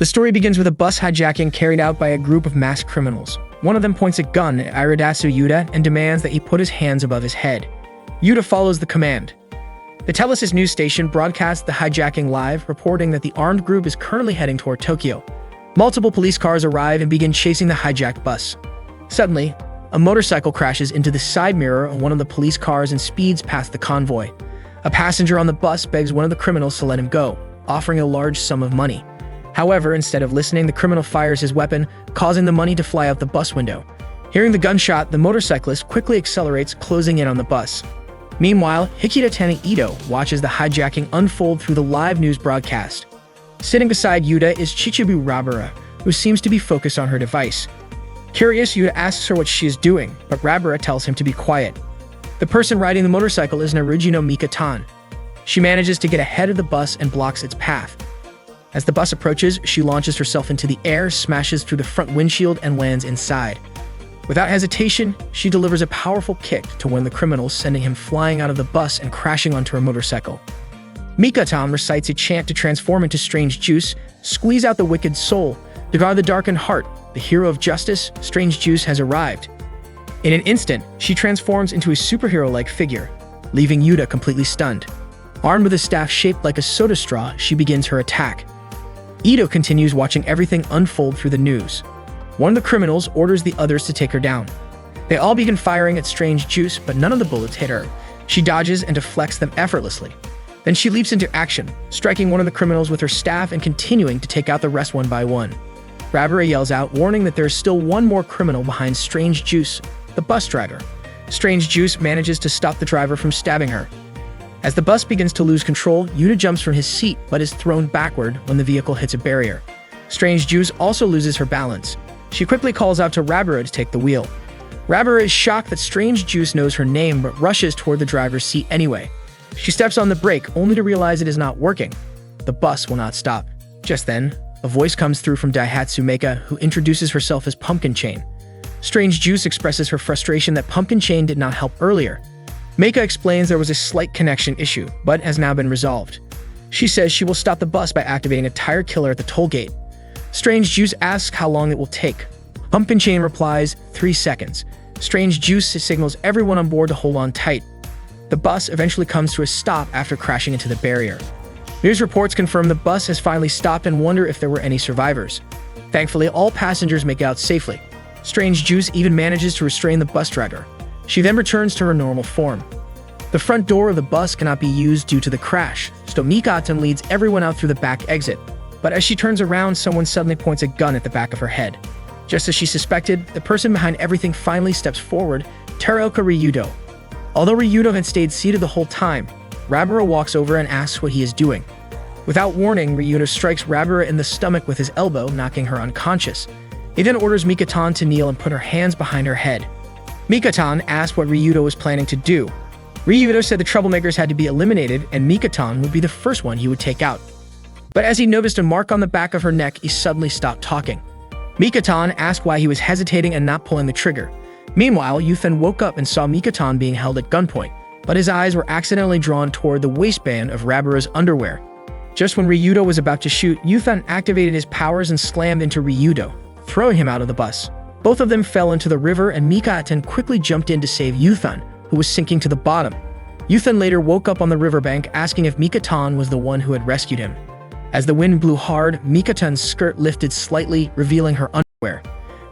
The story begins with a bus hijacking carried out by a group of masked criminals. One of them points a gun at Iridasu Yuta and demands that he put his hands above his head. Yuta follows the command. The Telesis news station broadcasts the hijacking live, reporting that the armed group is currently heading toward Tokyo. Multiple police cars arrive and begin chasing the hijacked bus. Suddenly, a motorcycle crashes into the side mirror of one of the police cars and speeds past the convoy. A passenger on the bus begs one of the criminals to let him go, offering a large sum of money. However, instead of listening, the criminal fires his weapon, causing the money to fly out the bus window. Hearing the gunshot, the motorcyclist quickly accelerates, closing in on the bus. Meanwhile, Hikita Ito watches the hijacking unfold through the live news broadcast. Sitting beside Yuta is Chichibu Rabara, who seems to be focused on her device. Curious, Yuta asks her what she is doing, but Rabara tells him to be quiet. The person riding the motorcycle is Narujino Mikatan. She manages to get ahead of the bus and blocks its path. As the bus approaches, she launches herself into the air, smashes through the front windshield, and lands inside. Without hesitation, she delivers a powerful kick to one of the criminals, sending him flying out of the bus and crashing onto her motorcycle. Mikatan recites a chant to transform into Strange Juice, squeeze out the wicked soul, to guard the darkened heart. The hero of justice, Strange Juice, has arrived. In an instant, she transforms into a superhero-like figure, leaving Yuta completely stunned. Armed with a staff shaped like a soda straw, she begins her attack. Ito continues watching everything unfold through the news. One of the criminals orders the others to take her down. They all begin firing at Strange Juice, but none of the bullets hit her. She dodges and deflects them effortlessly. Then she leaps into action, striking one of the criminals with her staff and continuing to take out the rest one by one. Rabara yells out, warning that there is still one more criminal behind Strange Juice, the bus driver. Strange Juice manages to stop the driver from stabbing her. As the bus begins to lose control, Yuta jumps from his seat but is thrown backward when the vehicle hits a barrier. Strange Juice also loses her balance. She quickly calls out to Rabara to take the wheel. Rabara is shocked that Strange Juice knows her name but rushes toward the driver's seat anyway. She steps on the brake only to realize it is not working. The bus will not stop. Just then, a voice comes through from Daihatsu Meika, who introduces herself as Pumpkin Chain. Strange Juice expresses her frustration that Pumpkin Chain did not help earlier. Meika explains there was a slight connection issue, but has now been resolved. She says she will stop the bus by activating a tire killer at the toll gate. Strange Juice asks how long it will take. Pumpkin Chain replies, 3 seconds. Strange Juice signals everyone on board to hold on tight. The bus eventually comes to a stop after crashing into the barrier. News reports confirm the bus has finally stopped and wonder if there were any survivors. Thankfully, all passengers make it out safely. Strange Juice even manages to restrain the bus driver. She then returns to her normal form. The front door of the bus cannot be used due to the crash, so Mikatan leads everyone out through the back exit. But as she turns around, someone suddenly points a gun at the back of her head. Just as she suspected, the person behind everything finally steps forward, Teruoka Ryudo. Although Ryudo had stayed seated the whole time, Rabara walks over and asks what he is doing. Without warning, Ryudo strikes Rabara in the stomach with his elbow, knocking her unconscious. He then orders Mikatan to kneel and put her hands behind her head. Mikatan asked what Ryudo was planning to do. Ryudo said the troublemakers had to be eliminated and Mikatan would be the first one he would take out. But as he noticed a mark on the back of her neck, he suddenly stopped talking. Mikatan asked why he was hesitating and not pulling the trigger. Meanwhile, Yuthan woke up and saw Mikatan being held at gunpoint, but his eyes were accidentally drawn toward the waistband of Rabara's underwear. Just when Ryudo was about to shoot, Yuthan activated his powers and slammed into Ryudo, throwing him out of the bus. Both of them fell into the river and Mikatan quickly jumped in to save Yuthan, who was sinking to the bottom. Yuthan later woke up on the riverbank asking if Mikatan was the one who had rescued him. As the wind blew hard, Mikatan's skirt lifted slightly, revealing her underwear.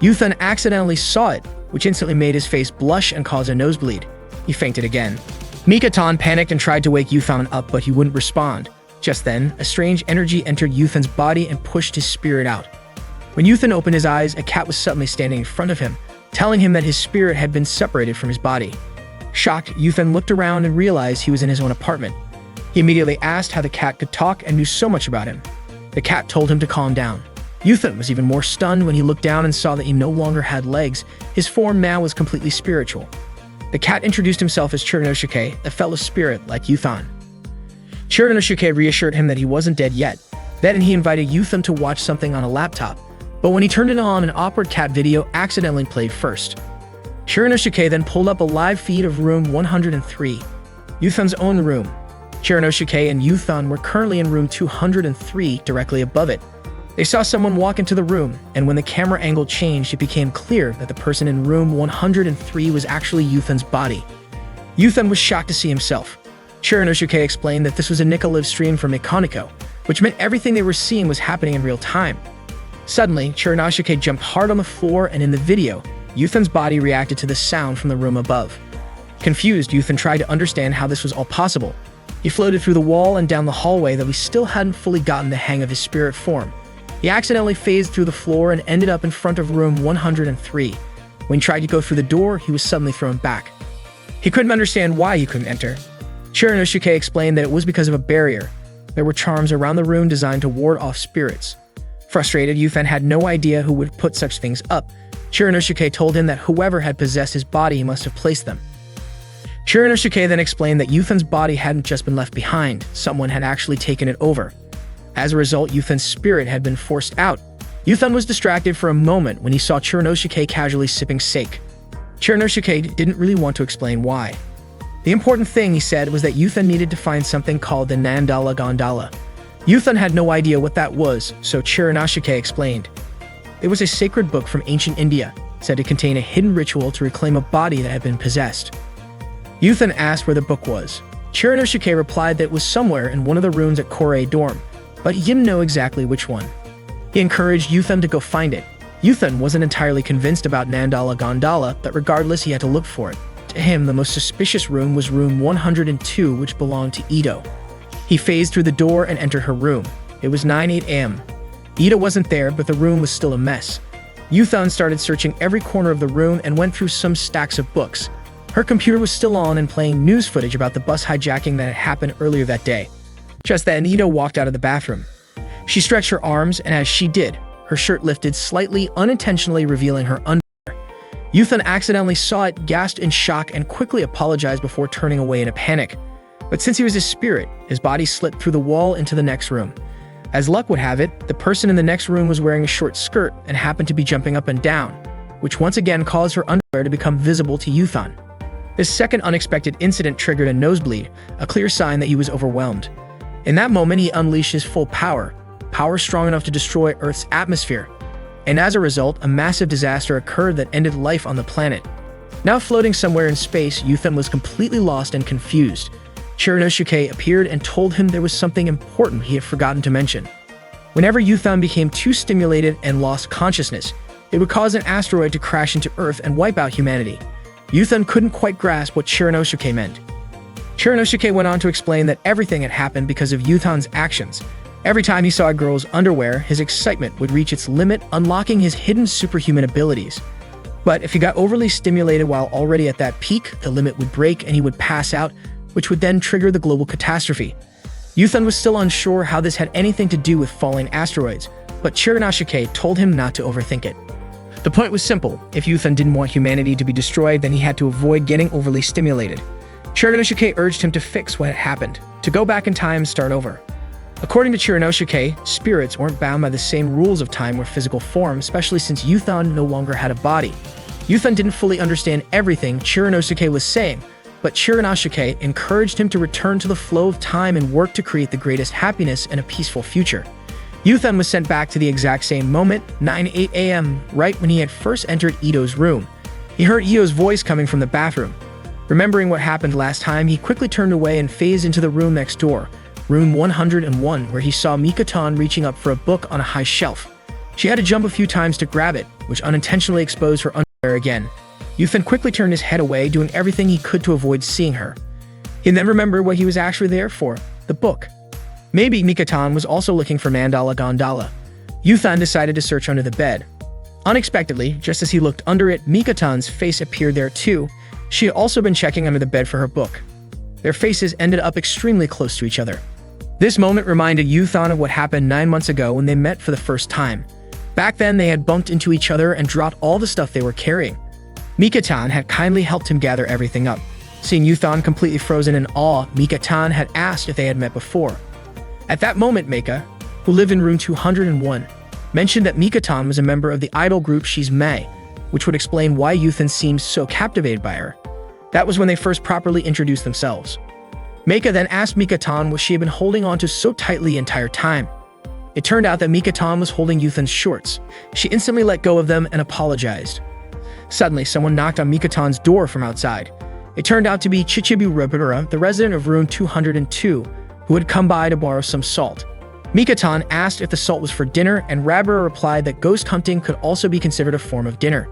Yuthan accidentally saw it, which instantly made his face blush and caused a nosebleed. He fainted again. Mikatan panicked and tried to wake Yuthan up, but he wouldn't respond. Just then, a strange energy entered Yuthan's body and pushed his spirit out. When Yuthan opened his eyes, a cat was suddenly standing in front of him, telling him that his spirit had been separated from his body. Shocked, Yuthan looked around and realized he was in his own apartment. He immediately asked how the cat could talk and knew so much about him. The cat told him to calm down. Yuthan was even more stunned when he looked down and saw that he no longer had legs. His form now was completely spiritual. The cat introduced himself as Chirinosuke, a fellow spirit like Yuthan. Chirinosuke reassured him that he wasn't dead yet. Then he invited Yuthan to watch something on a laptop, but when he turned it on, an awkward cat video accidentally played first. Chirinosuke then pulled up a live feed of room 103, Yuthan's own room. Chirinosuke and Yuthan were currently in room 203, directly above it. They saw someone walk into the room, and when the camera angle changed, it became clear that the person in room 103 was actually Yuthan's body. Yuthan was shocked to see himself. Chiranosuke explained that this was a Nika live stream from Mekaniko, which meant everything they were seeing was happening in real time. Suddenly, Chiranosuke jumped hard on the floor, and in the video, Yuthan's body reacted to the sound from the room above. Confused, Yuthan tried to understand how this was all possible. He floated through the wall and down the hallway, though he still hadn't fully gotten the hang of his spirit form. He accidentally phased through the floor and ended up in front of room 103. When he tried to go through the door, he was suddenly thrown back. He couldn't understand why he couldn't enter. Chiranosuke explained that it was because of a barrier. There were charms around the room designed to ward off spirits. Frustrated, Yuthan had no idea who would put such things up. Chiranosuke told him that whoever had possessed his body must have placed them. Chiranosuke then explained that Yuthan's body hadn't just been left behind, someone had actually taken it over. As a result, Yuthan's spirit had been forced out. Yuthan was distracted for a moment when he saw Chiranosuke casually sipping sake. Chiranosuke didn't really want to explain why. The important thing, he said, was that Yuthan needed to find something called the Nandala Gondala. Yuthan had no idea what that was, so Chiranosuke explained. It was a sacred book from ancient India, said to contain a hidden ritual to reclaim a body that had been possessed. Yuthan asked where the book was. Chiranosuke replied that it was somewhere in one of the rooms at Korei dorm, but he didn't know exactly which one. He encouraged Yuthan to go find it. Yuthan wasn't entirely convinced about Nandala Gondala, but regardless he had to look for it. To him, the most suspicious room was room 102, which belonged to Ito. He phased through the door and entered her room. It was 9:08 a.m. Ito wasn't there, but the room was still a mess. Yuthan started searching every corner of the room and went through some stacks of books. Her computer was still on and playing news footage about the bus hijacking that had happened earlier that day. Just then, Ito walked out of the bathroom. She stretched her arms, and as she did, her shirt lifted slightly, unintentionally revealing her underwear. Yuthan accidentally saw it, gasped in shock, and quickly apologized before turning away in a panic. But since he was a spirit, his body slipped through the wall into the next room. As luck would have it, the person in the next room was wearing a short skirt and happened to be jumping up and down, which once again caused her underwear to become visible to Yuthan. This second unexpected incident triggered a nosebleed, a clear sign that he was overwhelmed. In that moment, he unleashed his full power strong enough to destroy Earth's atmosphere. And as a result, a massive disaster occurred that ended life on the planet. Now floating somewhere in space, Yuthan was completely lost and confused. Chiranosuke appeared and told him there was something important he had forgotten to mention. Whenever Yuthan became too stimulated and lost consciousness, it would cause an asteroid to crash into Earth and wipe out humanity. Yuthan couldn't quite grasp what Chiranosuke meant. Chiranosuke went on to explain that everything had happened because of Yuthan's actions. Every time he saw a girl's underwear, his excitement would reach its limit, unlocking his hidden superhuman abilities. But if he got overly stimulated while already at that peak, the limit would break and he would pass out, which would then trigger the global catastrophe. Yuthan was still unsure how this had anything to do with falling asteroids, but Chiranosuke told him not to overthink it. The point was simple. If Yuthan didn't want humanity to be destroyed, then he had to avoid getting overly stimulated. Chiranosuke urged him to fix what had happened, to go back in time and start over. According to Chiranosuke, spirits weren't bound by the same rules of time or physical form, especially since Yuthan no longer had a body. Yuthan didn't fully understand everything Chiranosuke was saying, but Chiranosuke encouraged him to return to the flow of time and work to create the greatest happiness and a peaceful future. Yuthan was sent back to the exact same moment, 9:08 a.m., right when he had first entered Ito's room. He heard Ito's voice coming from the bathroom. Remembering what happened last time, he quickly turned away and phased into the room next door, room 101, where he saw Mikatan reaching up for a book on a high shelf. She had to jump a few times to grab it, which unintentionally exposed her underwear again. Yuthan quickly turned his head away, doing everything he could to avoid seeing her. He then remembered what he was actually there for, the book. Maybe Mikatan was also looking for Nandala Gondala. Yuthan decided to search under the bed. Unexpectedly, just as he looked under it, Mikatan's face appeared there too. She had also been checking under the bed for her book. Their faces ended up extremely close to each other. This moment reminded Yuthan of what happened 9 months ago when they met for the first time. Back then, they had bumped into each other and dropped all the stuff they were carrying. Mikatan had kindly helped him gather everything up. Seeing Yuthan completely frozen in awe, Mikatan had asked if they had met before. At that moment, Meika, who lived in room 201, mentioned that Mikatan was a member of the idol group She's May, which would explain why Yuthan seemed so captivated by her. That was when they first properly introduced themselves. Meika then asked Mikatan what she had been holding on to so tightly the entire time. It turned out that Mika-tan was holding Yuthan's shorts. She instantly let go of them and apologized. Suddenly, someone knocked on Mika-tan's door from outside. It turned out to be Chichibu Rabura, the resident of room 202, who had come by to borrow some salt. Mika-tan asked if the salt was for dinner, and Rabura replied that ghost hunting could also be considered a form of dinner.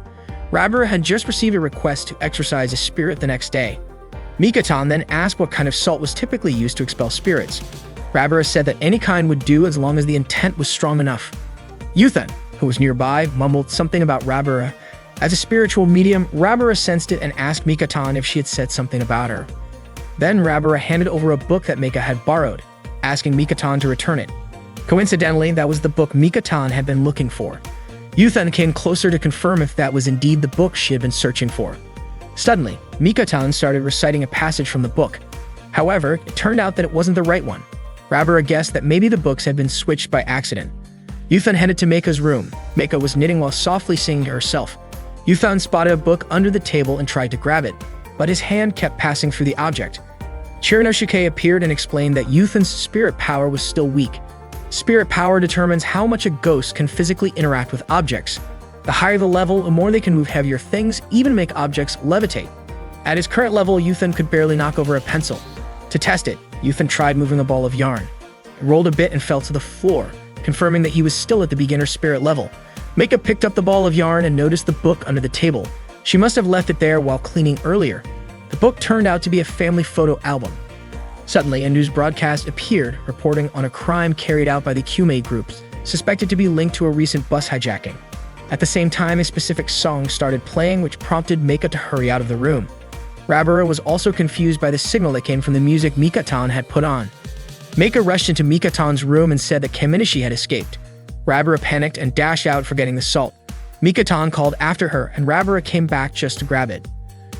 Rabura had just received a request to exorcise a spirit the next day. Mika-tan then asked what kind of salt was typically used to expel spirits. Rabura said that any kind would do as long as the intent was strong enough. Yuthan, who was nearby, mumbled something about Rabura. As a spiritual medium, Rabura sensed it and asked Mika-tan if she had said something about her. Then Rabura handed over a book that Mika had borrowed, asking Mika-tan to return it. Coincidentally, that was the book Mika-tan had been looking for. Yuthan came closer to confirm if that was indeed the book she had been searching for. Suddenly, Mika-tan started reciting a passage from the book. However, it turned out that it wasn't the right one. Rabura guessed that maybe the books had been switched by accident. Yuthan headed to Meika's room. Meika was knitting while softly singing to herself. Yuthan spotted a book under the table and tried to grab it, but his hand kept passing through the object. Chirinosuke appeared and explained that Yuthan's spirit power was still weak. Spirit power determines how much a ghost can physically interact with objects. The higher the level, the more they can move heavier things, even make objects levitate. At his current level, Yuthan could barely knock over a pencil. To test it, Yuthan tried moving a ball of yarn. It rolled a bit and fell to the floor, confirming that he was still at the beginner spirit level. Meika picked up the ball of yarn and noticed the book under the table. She must have left it there while cleaning earlier. The book turned out to be a family photo album. Suddenly, a news broadcast appeared, reporting on a crime carried out by the Kyumei groups, suspected to be linked to a recent bus hijacking. At the same time, a specific song started playing, which prompted Meika to hurry out of the room. Rabura was also confused by the signal that came from the music Mika-tan had put on. Meika rushed into Mika-tan's room and said that Kaminishi had escaped. Rabura panicked and dashed out, forgetting the salt. Mika-tan called after her, and Rabura came back just to grab it.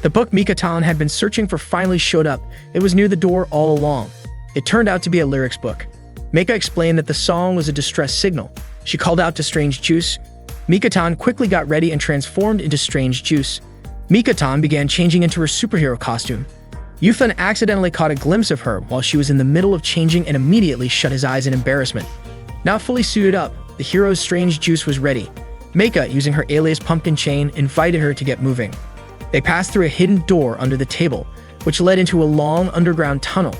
The book Mika-tan had been searching for finally showed up. It was near the door all along. It turned out to be a lyrics book. Meika explained that the song was a distress signal. She called out to Strange Juice. Mika-tan quickly got ready and transformed into Strange Juice. Mika-tan began changing into her superhero costume. Yuthan accidentally caught a glimpse of her while she was in the middle of changing and immediately shut his eyes in embarrassment. Now fully suited up, the hero's Strange Juice was ready. Meika, using her alias Pumpkin Chain, invited her to get moving. They passed through a hidden door under the table, which led into a long underground tunnel.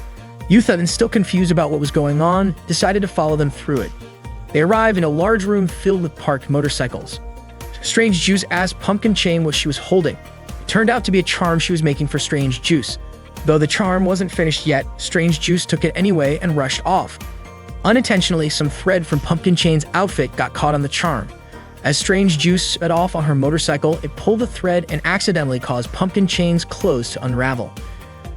Yuthan, still confused about what was going on, decided to follow them through it. They arrived in a large room filled with parked motorcycles. Strange Juice asked Pumpkin Chain what she was holding. It turned out to be a charm she was making for Strange Juice. Though the charm wasn't finished yet, Strange Juice took it anyway and rushed off. Unintentionally, some thread from Pumpkin Chain's outfit got caught on the charm. As Strange Juice sped off on her motorcycle, it pulled the thread and accidentally caused Pumpkin Chain's clothes to unravel.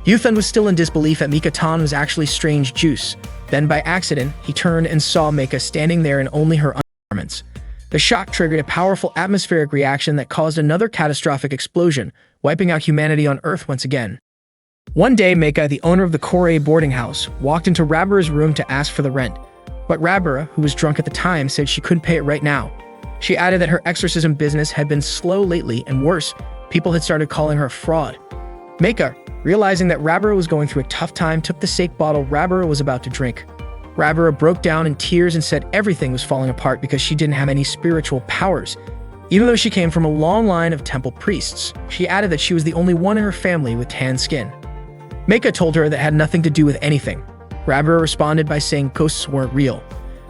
Yuthan was still in disbelief that Mika-tan was actually Strange Juice. Then, by accident, he turned and saw Meika standing there in only her undergarments. The shock triggered a powerful atmospheric reaction that caused another catastrophic explosion, wiping out humanity on Earth once again. One day, Meika, the owner of the Korei boarding house, walked into Rabura's room to ask for the rent. But Rabura, who was drunk at the time, said she couldn't pay it right now. She added that her exorcism business had been slow lately, and worse, people had started calling her a fraud. Meika, realizing that Rabura was going through a tough time, took the sake bottle Rabura was about to drink. Rabura broke down in tears and said everything was falling apart because she didn't have any spiritual powers. Even though she came from a long line of temple priests, she added that she was the only one in her family with tan skin. Meika told her that had nothing to do with anything. Rabura responded by saying ghosts weren't real.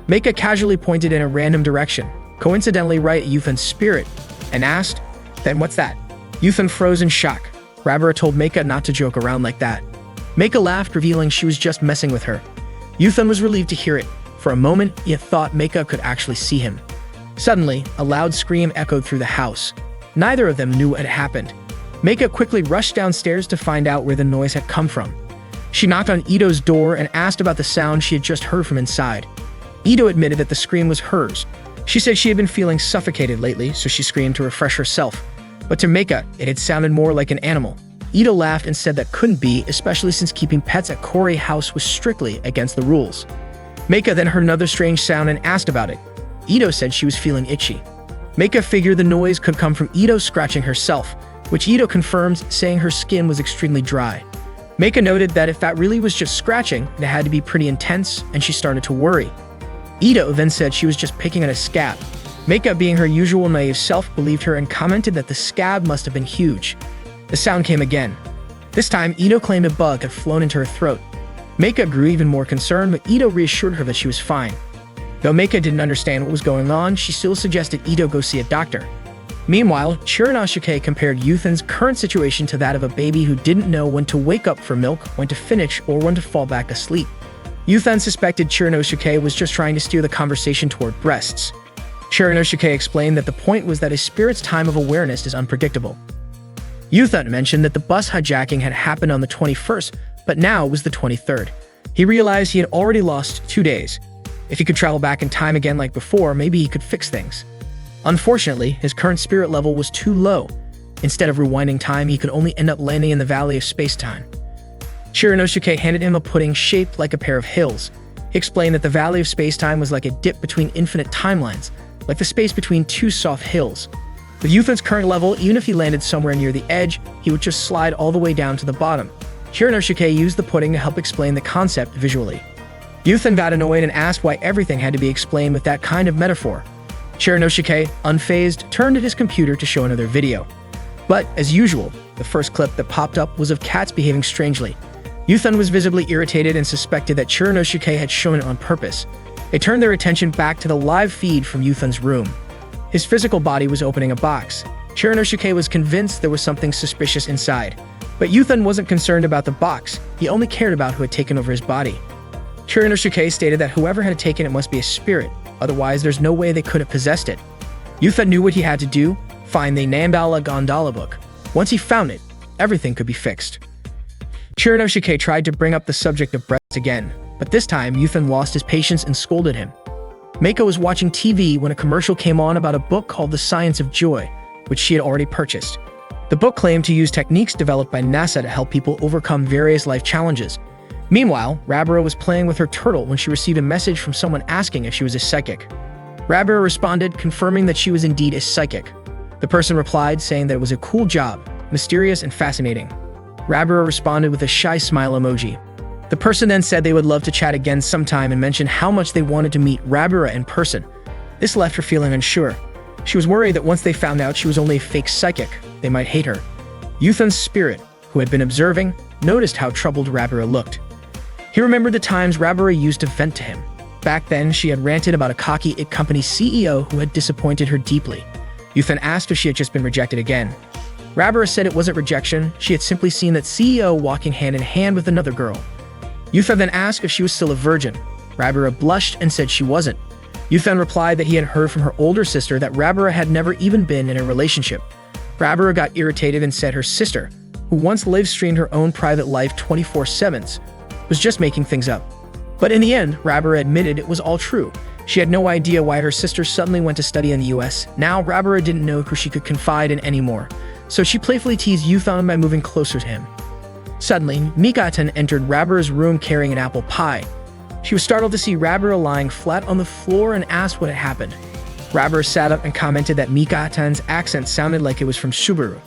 Meika casually pointed in a random direction, coincidentally right at Yuthan's spirit, and asked, "Then what's that?" Yuthan froze in shock. Rabura told Meika not to joke around like that. Meika laughed, revealing she was just messing with her. Yuthan was relieved to hear it. For a moment, he had thought Meika could actually see him. Suddenly, a loud scream echoed through the house. Neither of them knew what had happened. Meika quickly rushed downstairs to find out where the noise had come from. She knocked on Ito's door and asked about the sound she had just heard from inside. Ito admitted that the scream was hers. She said she had been feeling suffocated lately, so she screamed to refresh herself. But to Meika, it had sounded more like an animal. Ito laughed and said that couldn't be, especially since keeping pets at Korei House was strictly against the rules. Meika then heard another strange sound and asked about it. Ito said she was feeling itchy. Meika figured the noise could come from Ito scratching herself, which Ito confirmed, saying her skin was extremely dry. Meika noted that if that really was just scratching, it had to be pretty intense, and she started to worry. Ito then said she was just picking at a scab. Meika, being her usual naive self, believed her and commented that the scab must have been huge. The sound came again. This time, Ito claimed a bug had flown into her throat. Meika grew even more concerned, but Ito reassured her that she was fine. Though Meika didn't understand what was going on, she still suggested Ito go see a doctor. Meanwhile, Chiranosuke compared Yuthan's current situation to that of a baby who didn't know when to wake up for milk, when to finish, or when to fall back asleep. Yuthan suspected Chiranosuke was just trying to steer the conversation toward breasts. Chiranosuke explained that the point was that a spirit's time of awareness is unpredictable. Yuthan mentioned that the bus hijacking had happened on the 21st, but now it was the 23rd. He realized he had already lost 2 days. If he could travel back in time again like before, maybe he could fix things. Unfortunately, his current spirit level was too low. Instead of rewinding time, he could only end up landing in the Valley of Space-Time. Chiranosuke handed him a pudding shaped like a pair of hills. He explained that the Valley of Space-Time was like a dip between infinite timelines, like the space between two soft hills. With Yuthan's current level, even if he landed somewhere near the edge, he would just slide all the way down to the bottom. Chiranosuke used the pudding to help explain the concept visually. Yuthan got annoyed and asked why everything had to be explained with that kind of metaphor. Chiranosuke, unfazed, turned to his computer to show another video. But, as usual, the first clip that popped up was of cats behaving strangely. Yuthan was visibly irritated and suspected that Chiranosuke had shown it on purpose. They turned their attention back to the live feed from Yuthan's room. His physical body was opening a box. Chiranosuke was convinced there was something suspicious inside. But Yuthan wasn't concerned about the box, he only cared about who had taken over his body. Chiranosuke stated that whoever had taken it must be a spirit, otherwise there's no way they could have possessed it. Yuthan knew what he had to do, find the Nambala Gondola book. Once he found it, everything could be fixed. Chiranosuke tried to bring up the subject of breasts again, but this time Yuthan lost his patience and scolded him. Meiko was watching TV when a commercial came on about a book called The Science of Joy, which she had already purchased. The book claimed to use techniques developed by NASA to help people overcome various life challenges. Meanwhile, Rabara was playing with her turtle when she received a message from someone asking if she was a psychic. Rabara responded, confirming that she was indeed a psychic. The person replied, saying that it was a cool job, mysterious and fascinating. Rabara responded with a shy smile emoji. The person then said they would love to chat again sometime and mentioned how much they wanted to meet Rabara in person. This left her feeling unsure. She was worried that once they found out she was only a fake psychic, they might hate her. Yuthan's spirit, who had been observing, noticed how troubled Rabara looked. He remembered the times Rabara used to vent to him. Back then, she had ranted about a cocky IT company CEO who had disappointed her deeply. Yuthan asked if she had just been rejected again. Rabara said it wasn't rejection, she had simply seen that CEO walking hand in hand with another girl. Yuthan then asked if she was still a virgin. Rabara blushed and said she wasn't. Yuthan replied that he had heard from her older sister that Rabara had never even been in a relationship. Rabara got irritated and said her sister, who once live-streamed her own private life 24/7, was just making things up. But in the end, Rabara admitted it was all true. She had no idea why her sister suddenly went to study in the US. Now, Rabara didn't know who she could confide in anymore, so she playfully teased Yuthan by moving closer to him. Suddenly, Mikatan entered Rabara's room carrying an apple pie. She was startled to see Rabara lying flat on the floor and asked what had happened. Rabara sat up and commented that Mikatan's accent sounded like it was from Subaru.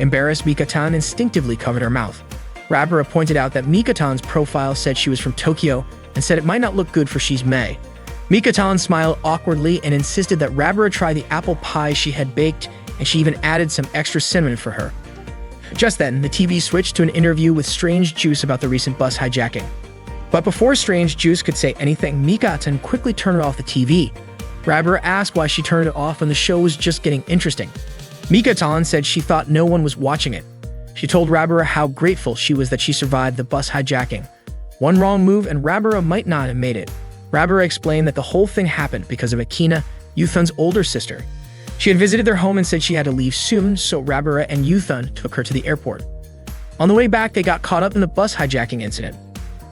Embarrassed, Mikatan instinctively covered her mouth. Rabara pointed out that Mikatan's profile said she was from Tokyo and said it might not look good for she's May. Mikatan smiled awkwardly and insisted that Rabara try the apple pie she had baked, and she even added some extra cinnamon for her. Just then, the TV switched to an interview with Strange Juice about the recent bus hijacking. But before Strange Juice could say anything, Mikatan quickly turned off the TV. Rabara asked why she turned it off when the show was just getting interesting. Mikatan said she thought no one was watching it. She told Rabara how grateful she was that she survived the bus hijacking. One wrong move and Rabara might not have made it. Rabara explained that the whole thing happened because of Akina, Yuthan's older sister. She had visited their home and said she had to leave soon, so Rabara and Yuthan took her to the airport. On the way back, they got caught up in the bus hijacking incident.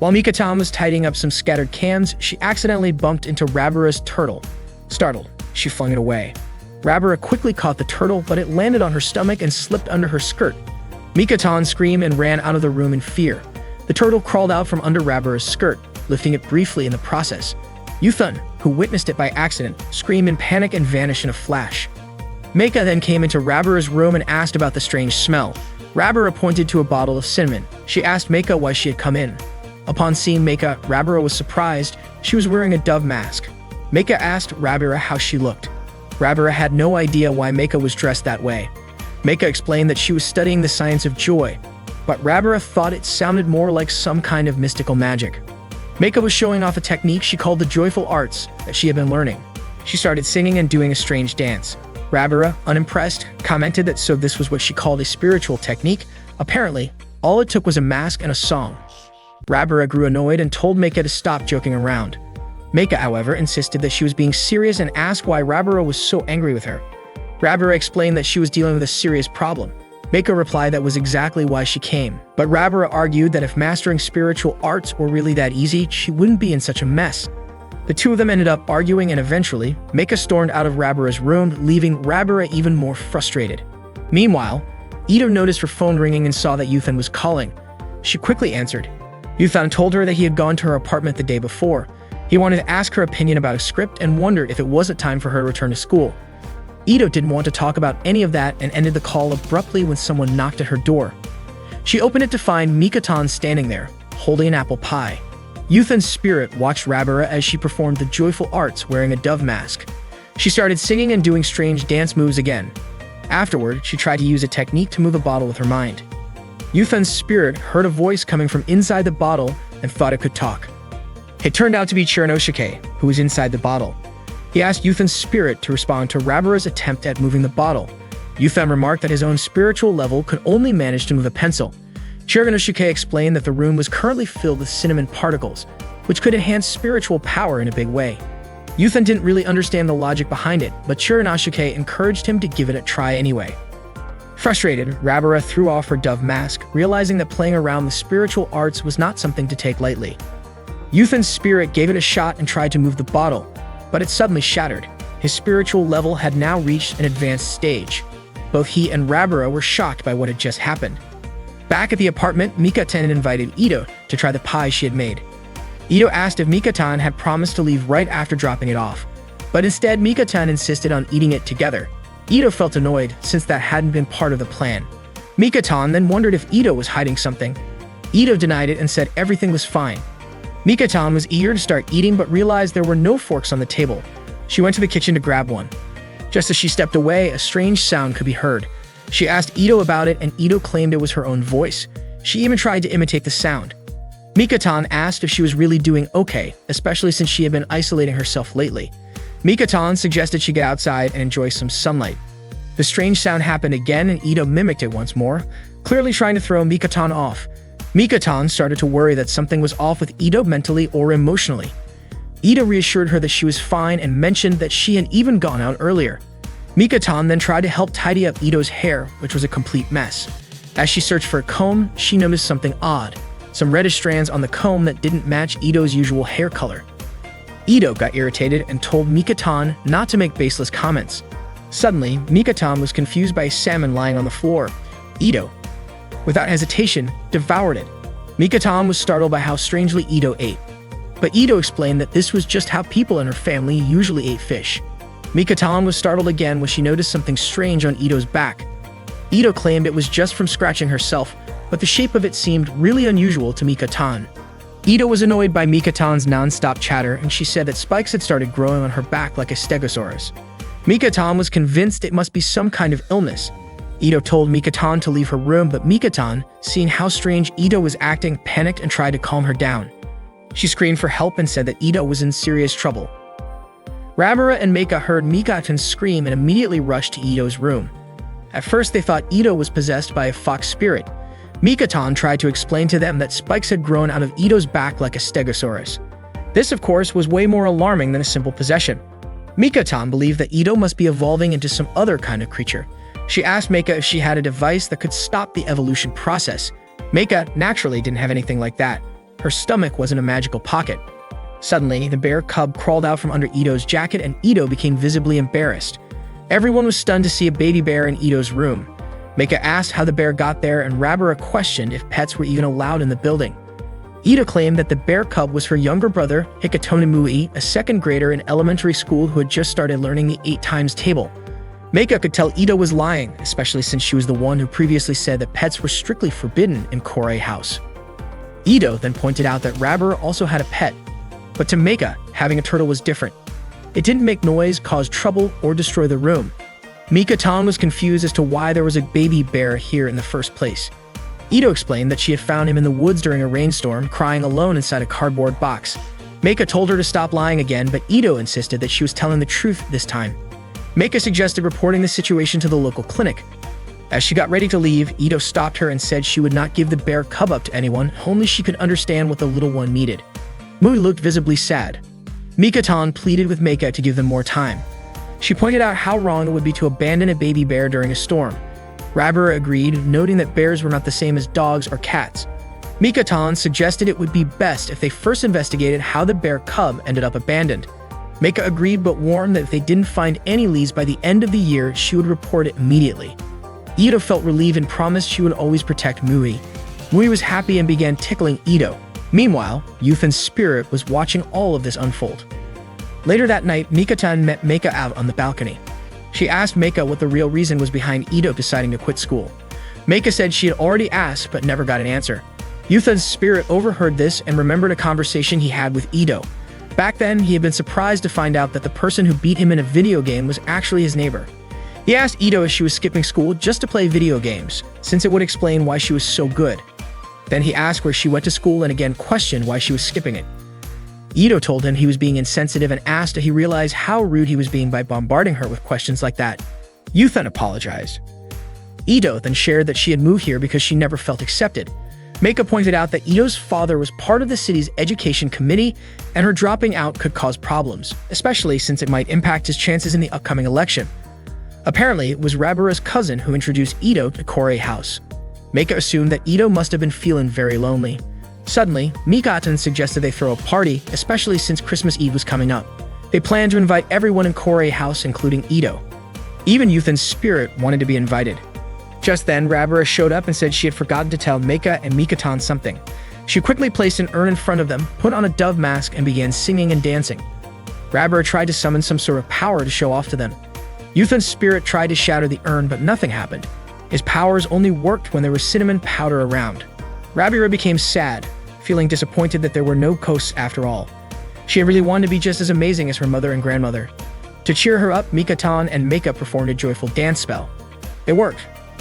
While Mikatan was tidying up some scattered cans, she accidentally bumped into Rabara's turtle. Startled, she flung it away. Rabara quickly caught the turtle, but it landed on her stomach and slipped under her skirt. Mikatan screamed and ran out of the room in fear. The turtle crawled out from under Rabara's skirt, lifting it briefly in the process. Yuthan, who witnessed it by accident, screamed in panic and vanished in a flash. Meika then came into Rabara's room and asked about the strange smell. Rabara pointed to a bottle of cinnamon. She asked Meika why she had come in. Upon seeing Meika, Rabara was surprised. She was wearing a dove mask. Meika asked Rabira how she looked. Rabira had no idea why Meika was dressed that way. Meika explained that she was studying the science of joy, but Rabira thought it sounded more like some kind of mystical magic. Meika was showing off a technique she called the joyful arts that she had been learning. She started singing and doing a strange dance. Rabira, unimpressed, commented that so this was what she called a spiritual technique. Apparently, all it took was a mask and a song. Rabira grew annoyed and told Meika to stop joking around. Meika, however, insisted that she was being serious and asked why Rabira was so angry with her. Rabira explained that she was dealing with a serious problem. Meika replied that was exactly why she came, but Rabira argued that if mastering spiritual arts were really that easy, she wouldn't be in such a mess. The two of them ended up arguing, and eventually, Meika stormed out of Rabira's room, leaving Rabira even more frustrated. Meanwhile, Ito noticed her phone ringing and saw that Yuthan was calling. She quickly answered. Yuthan told her that he had gone to her apartment the day before. He wanted to ask her opinion about a script and wondered if it wasn't time for her to return to school. Ito didn't want to talk about any of that and ended the call abruptly when someone knocked at her door. She opened it to find Mikatan standing there, holding an apple pie. Yuthan's spirit watched Rabira as she performed the joyful arts wearing a dove mask. She started singing and doing strange dance moves again. Afterward, she tried to use a technique to move a bottle with her mind. Yuthan's spirit heard a voice coming from inside the bottle and thought it could talk. It turned out to be Chiranosuke, who was inside the bottle. He asked Yuthan's spirit to respond to Rabira's attempt at moving the bottle. Yuthan remarked that his own spiritual level could only manage to move a pencil. Chiranosuke explained that the room was currently filled with cinnamon particles, which could enhance spiritual power in a big way. Yuthan didn't really understand the logic behind it, but Chiranosuke encouraged him to give it a try anyway. Frustrated, Rabira threw off her dove mask, realizing that playing around with spiritual arts was not something to take lightly. Yuthan's spirit gave it a shot and tried to move the bottle, but it suddenly shattered. His spiritual level had now reached an advanced stage. Both he and Rabira were shocked by what had just happened. Back at the apartment, Mikatan invited Ito to try the pie she had made. Ito asked if Mikatan had promised to leave right after dropping it off, but instead Mikatan insisted on eating it together. Ito felt annoyed since that hadn't been part of the plan. Mikatan then wondered if Ito was hiding something. Ito denied it and said everything was fine. Mikatan was eager to start eating but realized there were no forks on the table. She went to the kitchen to grab one. Just as she stepped away, a strange sound could be heard. She asked Ito about it and Ito claimed it was her own voice. She even tried to imitate the sound. Mikatan asked if she was really doing okay, especially since she had been isolating herself lately. Mikatan suggested she get outside and enjoy some sunlight. The strange sound happened again and Ito mimicked it once more, clearly trying to throw Mikatan off. Mikatan started to worry that something was off with Ito mentally or emotionally. Ito reassured her that she was fine and mentioned that she had even gone out earlier. Mikatan then tried to help tidy up Ito's hair, which was a complete mess. As she searched for a comb, she noticed something odd. Some reddish strands on the comb that didn't match Ito's usual hair color. Ito got irritated and told Mikatan not to make baseless comments. Suddenly, Mikatan was confused by a salmon lying on the floor. Ito, without hesitation, devoured it. Mikatan was startled by how strangely Ito ate. But Ito explained that this was just how people in her family usually ate fish. Mikatan was startled again when she noticed something strange on Ito's back. Ito claimed it was just from scratching herself, but the shape of it seemed really unusual to Mikatan. Ito was annoyed by Mikatan's non-stop chatter and she said that spikes had started growing on her back like a stegosaurus. Mikatan was convinced it must be some kind of illness. Ito told Mikatan to leave her room, but Mikatan, seeing how strange Ito was acting, panicked and tried to calm her down. She screamed for help and said that Ito was in serious trouble. Rabira and Meika heard Mikatan scream and immediately rushed to Ito's room. At first they thought Ito was possessed by a fox spirit. Mikatan tried to explain to them that spikes had grown out of Ito's back like a stegosaurus. This, of course, was way more alarming than a simple possession. Mikatan believed that Ito must be evolving into some other kind of creature. She asked Meika if she had a device that could stop the evolution process. Meika naturally didn't have anything like that. Her stomach was in a magical pocket. Suddenly, the bear cub crawled out from under Ito's jacket and Ito became visibly embarrassed. Everyone was stunned to see a baby bear in Ito's room. Meika asked how the bear got there and Rabira questioned if pets were even allowed in the building. Ito claimed that the bear cub was her younger brother, Hikatomi Mui, a second grader in elementary school who had just started learning the 8 times table. Meika could tell Ito was lying, especially since she was the one who previously said that pets were strictly forbidden in Korei House. Ito then pointed out that Rabira also had a pet, but to Meika, having a turtle was different. It didn't make noise, cause trouble, or destroy the room. Mika-tan was confused as to why there was a baby bear here in the first place. Ito explained that she had found him in the woods during a rainstorm, crying alone inside a cardboard box. Meika told her to stop lying again, but Ito insisted that she was telling the truth this time. Meika suggested reporting the situation to the local clinic. As she got ready to leave, Ito stopped her and said she would not give the bear cub up to anyone, only she could understand what the little one needed. Mui looked visibly sad. Mika-tan pleaded with Meika to give them more time. She pointed out how wrong it would be to abandon a baby bear during a storm. Rabura agreed, noting that bears were not the same as dogs or cats. Mika-tan suggested it would be best if they first investigated how the bear cub ended up abandoned. Meika agreed but warned that if they didn't find any leads by the end of the year, she would report it immediately. Ito felt relieved and promised she would always protect Mui. Mui was happy and began tickling Ito. Meanwhile, Yuthan's spirit was watching all of this unfold. Later that night, Mika-tan met Meika out on the balcony. She asked Meika what the real reason was behind Ito deciding to quit school. Meika said she had already asked but never got an answer. Yuthan's spirit overheard this and remembered a conversation he had with Ito. Back then, he had been surprised to find out that the person who beat him in a video game was actually his neighbor. He asked Ito if she was skipping school just to play video games, since it would explain why she was so good. Then he asked where she went to school and again questioned why she was skipping it. Ito told him he was being insensitive and asked if he realized how rude he was being by bombarding her with questions like that. Yuthan apologized. Ito then shared that she had moved here because she never felt accepted. Meika pointed out that Ito's father was part of the city's education committee, and her dropping out could cause problems, especially since it might impact his chances in the upcoming election. Apparently, it was Rabura's cousin who introduced Ito to Korei House. Meika assumed that Ito must have been feeling very lonely. Suddenly, Mika-tan suggested they throw a party, especially since Christmas Eve was coming up. They planned to invite everyone in Korei House, including Ito. Even Yuthan's spirit wanted to be invited. Just then, Rabura showed up and said she had forgotten to tell Meika and Mika-tan something. She quickly placed an urn in front of them, put on a dove mask, and began singing and dancing. Rabura tried to summon some sort of power to show off to them. Yuthan's spirit tried to shatter the urn, but nothing happened. His powers only worked when there was cinnamon powder around. Rabura became sad, feeling disappointed that there were no ghosts after all. She had really wanted to be just as amazing as her mother and grandmother. To cheer her up, Mika-tan and Meika performed a joyful dance spell. It worked.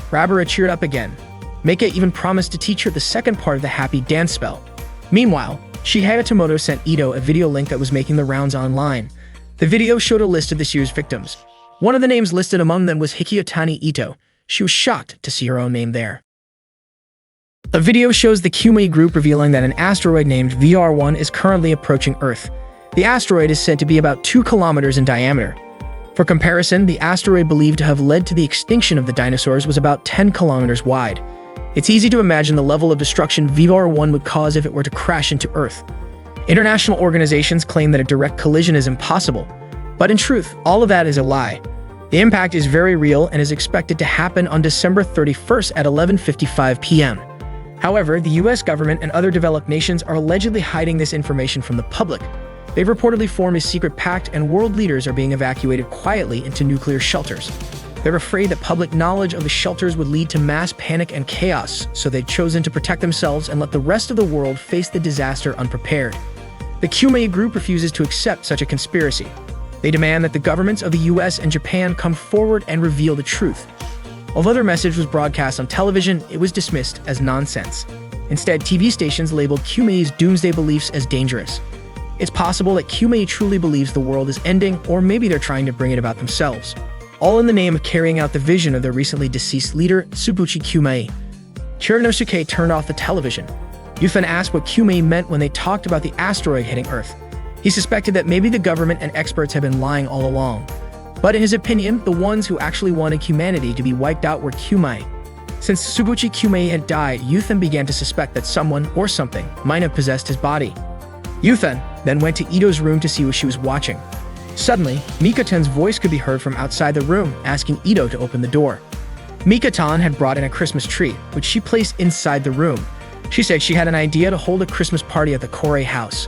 Rabura cheered up again. Meika even promised to teach her the second part of the happy dance spell. Meanwhile, Shihaya Tomoto sent Ito a video link that was making the rounds online. The video showed a list of this year's victims. One of the names listed among them was Hikiyotani Ito. She was shocked to see her own name there. A video shows the Kumei group revealing that an asteroid named VR1 is currently approaching Earth. The asteroid is said to be about 2 kilometers in diameter. For comparison, the asteroid believed to have led to the extinction of the dinosaurs was about 10 kilometers wide. It's easy to imagine the level of destruction VR1 would cause if it were to crash into Earth. International organizations claim that a direct collision is impossible, but in truth, all of that is a lie. The impact is very real and is expected to happen on December 31st at 11:55 p.m. However, the US government and other developed nations are allegedly hiding this information from the public. They've reportedly formed a secret pact, and world leaders are being evacuated quietly into nuclear shelters. They're afraid that public knowledge of the shelters would lead to mass panic and chaos, so they've chosen to protect themselves and let the rest of the world face the disaster unprepared. The Kumei group refuses to accept such a conspiracy. They demand that the governments of the US and Japan come forward and reveal the truth. Although their message was broadcast on television, it was dismissed as nonsense. Instead, TV stations labeled Kumei's doomsday beliefs as dangerous. It's possible that Kumei truly believes the world is ending, or maybe they're trying to bring it about themselves. All in the name of carrying out the vision of their recently deceased leader, Tsubuchi Kumei. Chirinosuke turned off the television. Yuthan asked what Kumei meant when they talked about the asteroid hitting Earth. He suspected that maybe the government and experts had been lying all along. But in his opinion, the ones who actually wanted humanity to be wiped out were Kumei. Since Tsubuchi Kumei had died, Yuthan began to suspect that someone or something might have possessed his body. Yuthan then went to Ito's room to see what she was watching. Suddenly, Mika-tan's voice could be heard from outside the room, asking Ito to open the door. Mika-tan had brought in a Christmas tree, which she placed inside the room. She said she had an idea to hold a Christmas party at the Korei house.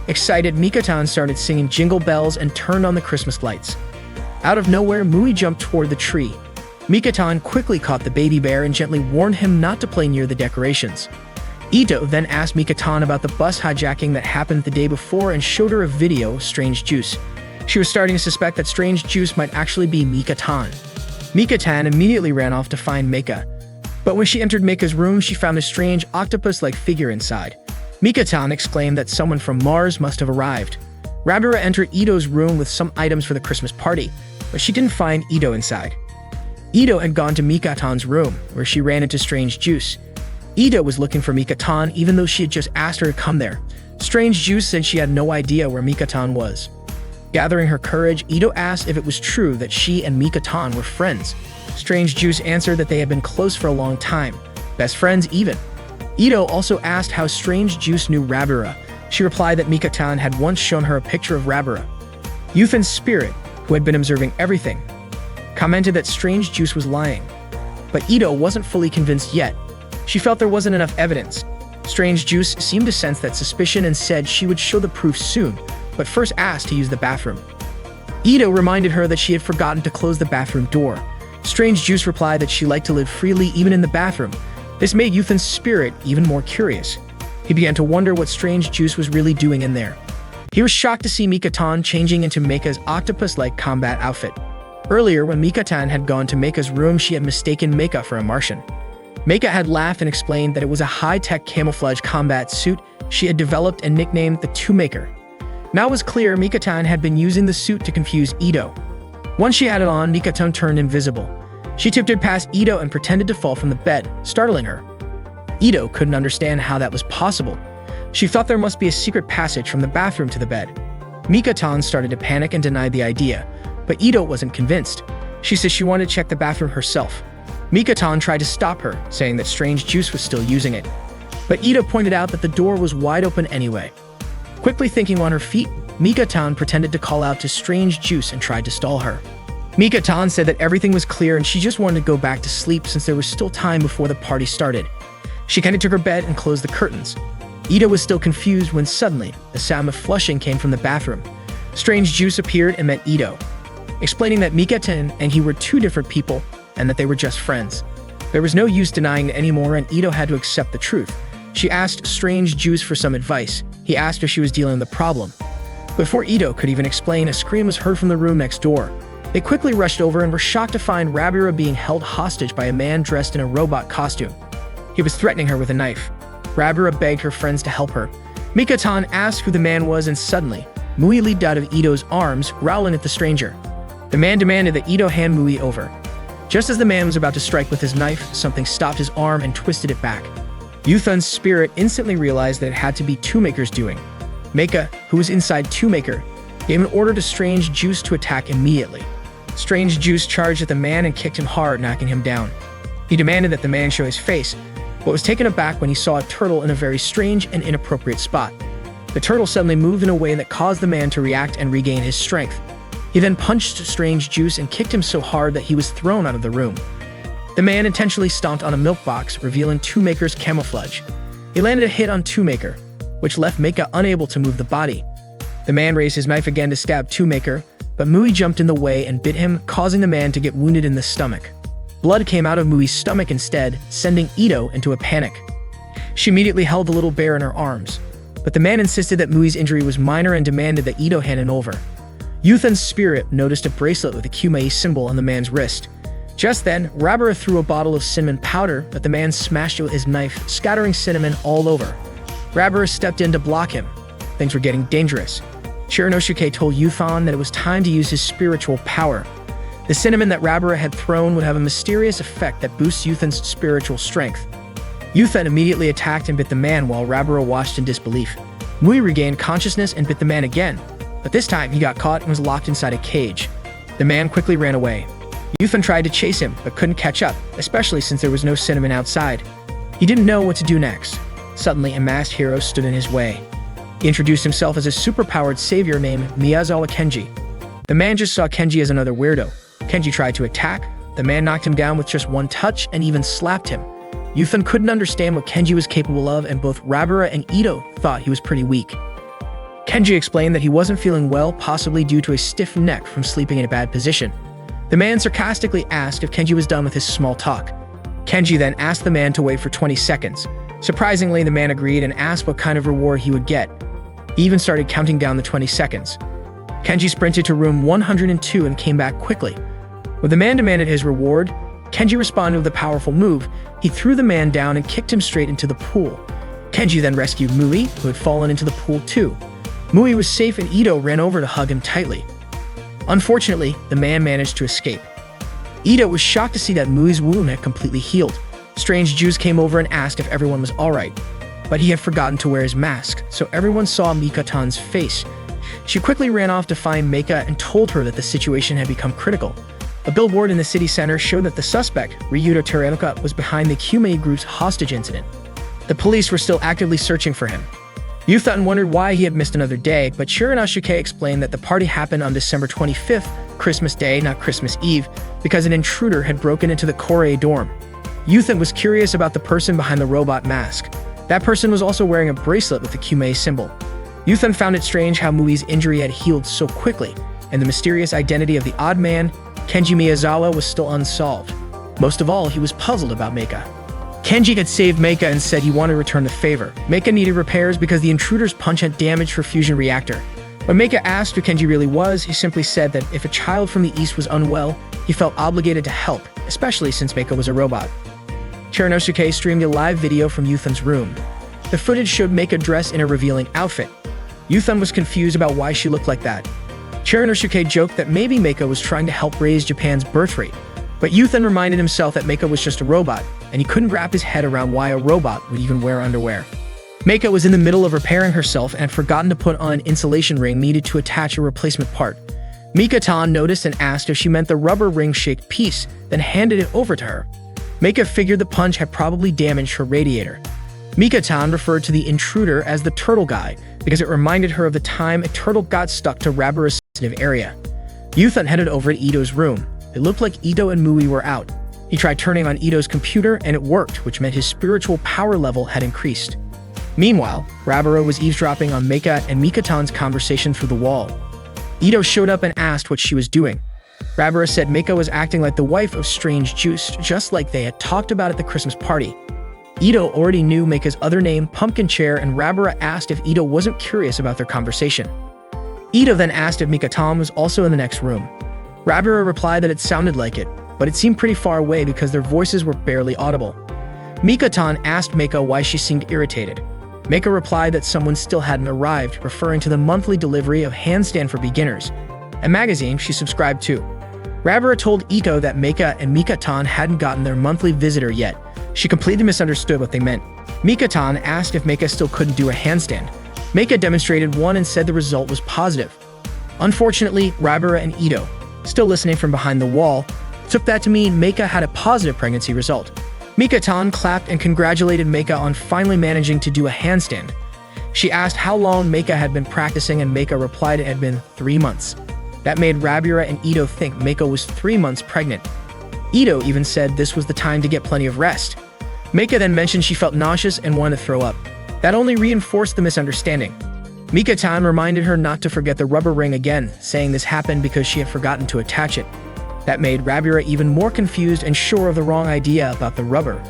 Excited, Mika-tan started singing jingle bells and turned on the Christmas lights. Out of nowhere, Mui jumped toward the tree. Mika-tan quickly caught the baby bear and gently warned him not to play near the decorations. Ito then asked Mika-tan about the bus hijacking that happened the day before and showed her a video of strange juice. She was starting to suspect that strange juice might actually be Mika-tan. Mika-tan immediately ran off to find Meika. But when she entered Meika's room, she found a strange octopus-like figure inside. Mika-tan exclaimed that someone from Mars must have arrived. Rabura entered Ito's room with some items for the Christmas party, but she didn't find Ito inside. Ito had gone to Mika-tan's room, where she ran into Strange Juice. Ito was looking for Mika-tan even though she had just asked her to come there. Strange Juice said she had no idea where Mika-tan was. Gathering her courage, Ito asked if it was true that she and Mika-tan were friends. Strange Juice answered that they had been close for a long time, best friends even. Ito also asked how Strange Juice knew Rabura. She replied that Mika-tan had once shown her a picture of Rabura. Yuthan's spirit, who had been observing everything, commented that Strange Juice was lying. But Ito wasn't fully convinced yet. She felt there wasn't enough evidence. Strange Juice seemed to sense that suspicion and said she would show the proof soon, but first asked to use the bathroom. Ito reminded her that she had forgotten to close the bathroom door. Strange Juice replied that she liked to live freely even in the bathroom. This made Yuthan's spirit even more curious. He began to wonder what Strange Juice was really doing in there. He was shocked to see Mika-tan changing into Meika's octopus-like combat outfit. Earlier, when Mika-tan had gone to Meika's room, she had mistaken Meika for a Martian. Meika had laughed and explained that it was a high-tech camouflage combat suit she had developed and nicknamed the Two-Maker. Now it was clear Mika-tan had been using the suit to confuse Ito. Once she had it on, Mika-tan turned invisible. She tiptoed past Ito and pretended to fall from the bed, startling her. Ito couldn't understand how that was possible. She thought there must be a secret passage from the bathroom to the bed. Mika-tan started to panic and denied the idea, but Ito wasn't convinced. She said she wanted to check the bathroom herself. Mika-tan tried to stop her, saying that Strange Juice was still using it. But Ito pointed out that the door was wide open anyway. Quickly thinking on her feet, Mika-tan pretended to call out to Strange Juice and tried to stall her. Mika-tan said that everything was clear and she just wanted to go back to sleep since there was still time before the party started. She kindly took her bed and closed the curtains. Ito was still confused when suddenly, the sound of flushing came from the bathroom. Strange Juice appeared and met Ito, explaining that Mika-tan and he were two different people and that they were just friends. There was no use denying it anymore and Ito had to accept the truth. She asked Strange Juice for some advice. He asked if she was dealing with the problem. Before Ito could even explain, a scream was heard from the room next door. They quickly rushed over and were shocked to find Rabura being held hostage by a man dressed in a robot costume. He was threatening her with a knife. Rabura begged her friends to help her. Mika-tan asked who the man was and suddenly, Mui leaped out of Ito's arms, growling at the stranger. The man demanded that Ito hand Mui over. Just as the man was about to strike with his knife, something stopped his arm and twisted it back. Yuthan's spirit instantly realized that it had to be Two-Maker's doing. Meika, who was inside Two-Maker, gave an order to Strange Juice to attack immediately. Strange Juice charged at the man and kicked him hard, knocking him down. He demanded that the man show his face, but was taken aback when he saw a turtle in a very strange and inappropriate spot. The turtle suddenly moved in a way that caused the man to react and regain his strength. He then punched Strange Juice and kicked him so hard that he was thrown out of the room. The man intentionally stomped on a milk box, revealing Two-Maker's camouflage. He landed a hit on Two-Maker, which left Meika unable to move the body. The man raised his knife again to stab Two-Maker, but Mui jumped in the way and bit him, causing the man to get wounded in the stomach. Blood came out of Mui's stomach instead, sending Ito into a panic. She immediately held the little bear in her arms, but the man insisted that Mui's injury was minor and demanded that Ito hand it over. Yuthan's spirit noticed a bracelet with a Kumei symbol on the man's wrist. Just then, Rabura threw a bottle of cinnamon powder, but the man smashed it with his knife, scattering cinnamon all over. Rabura stepped in to block him. Things were getting dangerous. Chirinosuke told Yuthan that it was time to use his spiritual power. The cinnamon that Rabura had thrown would have a mysterious effect that boosts Yuthan's spiritual strength. Yuthan immediately attacked and bit the man while Rabura watched in disbelief. Mui regained consciousness and bit the man again, but this time he got caught and was locked inside a cage. The man quickly ran away. Yuthan tried to chase him, but couldn't catch up, especially since there was no cinnamon outside. He didn't know what to do next. Suddenly, a masked hero stood in his way. He introduced himself as a super-powered savior named Miyazawa Kenji. The man just saw Kenji as another weirdo. Kenji tried to attack. The man knocked him down with just one touch and even slapped him. Yuthan couldn't understand what Kenji was capable of, and both Rabura and Ito thought he was pretty weak. Kenji explained that he wasn't feeling well, possibly due to a stiff neck from sleeping in a bad position. The man sarcastically asked if Kenji was done with his small talk. Kenji then asked the man to wait for 20 seconds. Surprisingly, the man agreed and asked what kind of reward he would get. He even started counting down the 20 seconds. Kenji sprinted to room 102 and came back quickly. When the man demanded his reward, Kenji responded with a powerful move. He threw the man down and kicked him straight into the pool. Kenji then rescued Mui, who had fallen into the pool too. Mui was safe and Ito ran over to hug him tightly. Unfortunately, the man managed to escape. Ito was shocked to see that Mui's wound had completely healed. Strange Jews came over and asked if everyone was alright, but he had forgotten to wear his mask, so everyone saw Mika-tan's face. She quickly ran off to find Meika and told her that the situation had become critical. A billboard in the city center showed that the suspect, Ryuta Terenuka, was behind the Kyumei group's hostage incident. The police were still actively searching for him. Yuthan wondered why he had missed another day, but Shiranasuke explained that the party happened on December 25th, Christmas Day, not Christmas Eve, because an intruder had broken into the Korei dorm. Yuthan was curious about the person behind the robot mask. That person was also wearing a bracelet with the Kyumei symbol. Yuthan found it strange how Mui's injury had healed so quickly, and the mysterious identity of the odd man, Kenji Miyazawa, was still unsolved. Most of all, he was puzzled about Meika. Kenji had saved Meika and said he wanted to return the favor. Meika needed repairs because the intruder's punch had damaged her fusion reactor. When Meika asked who Kenji really was, he simply said that if a child from the East was unwell, he felt obligated to help, especially since Meika was a robot. Shiranasuke streamed a live video from Yuthan's room. The footage showed Meika dressed in a revealing outfit. Yuthan was confused about why she looked like that. Shiranasuke joked that maybe Meika was trying to help raise Japan's birth rate, but Yuthan reminded himself that Meika was just a robot, and he couldn't wrap his head around why a robot would even wear underwear. Meika was in the middle of repairing herself and had forgotten to put on an insulation ring needed to attach a replacement part. Mika-tan noticed and asked if she meant the rubber ring-shaped piece, then handed it over to her. Meika figured the punch had probably damaged her radiator. Mika-tan referred to the intruder as the turtle guy because it reminded her of the time a turtle got stuck to Rabara's sensitive area. Yuthan headed over to Ito's room. It looked like Ito and Mui were out. He tried turning on Ito's computer and it worked, which meant his spiritual power level had increased. Meanwhile, Rabara was eavesdropping on Meika and Mika-tan's conversation through the wall. Ito showed up and asked what she was doing. Rabara said Meika was acting like the wife of Strange Juice, just like they had talked about at the Christmas party. Ito already knew Meika's other name, Pumpkin Chair, and Rabara asked if Ito wasn't curious about their conversation. Ito then asked if Mika-tan was also in the next room. Rabara replied that it sounded like it, but it seemed pretty far away because their voices were barely audible. Mika-tan asked Meika why she seemed irritated. Meika replied that someone still hadn't arrived, referring to the monthly delivery of Handstand for Beginners, a magazine she subscribed to. Rabara told Ito that Meika and Mika-tan hadn't gotten their monthly visitor yet. She completely misunderstood what they meant. Mika-tan asked if Meika still couldn't do a handstand. Meika demonstrated one and said the result was positive. Unfortunately, Rabara and Ito, still listening from behind the wall, took that to mean Meika had a positive pregnancy result. Mika-tan clapped and congratulated Meika on finally managing to do a handstand. She asked how long Meika had been practicing and Meika replied it had been 3 months. That made Rabara and Ito think Meika was 3 months pregnant. Ito even said this was the time to get plenty of rest. Meika then mentioned she felt nauseous and wanted to throw up. That only reinforced the misunderstanding. Mika-tan reminded her not to forget the rubber ring again, saying this happened because she had forgotten to attach it. That made Rabara even more confused and sure of the wrong idea about the rubber.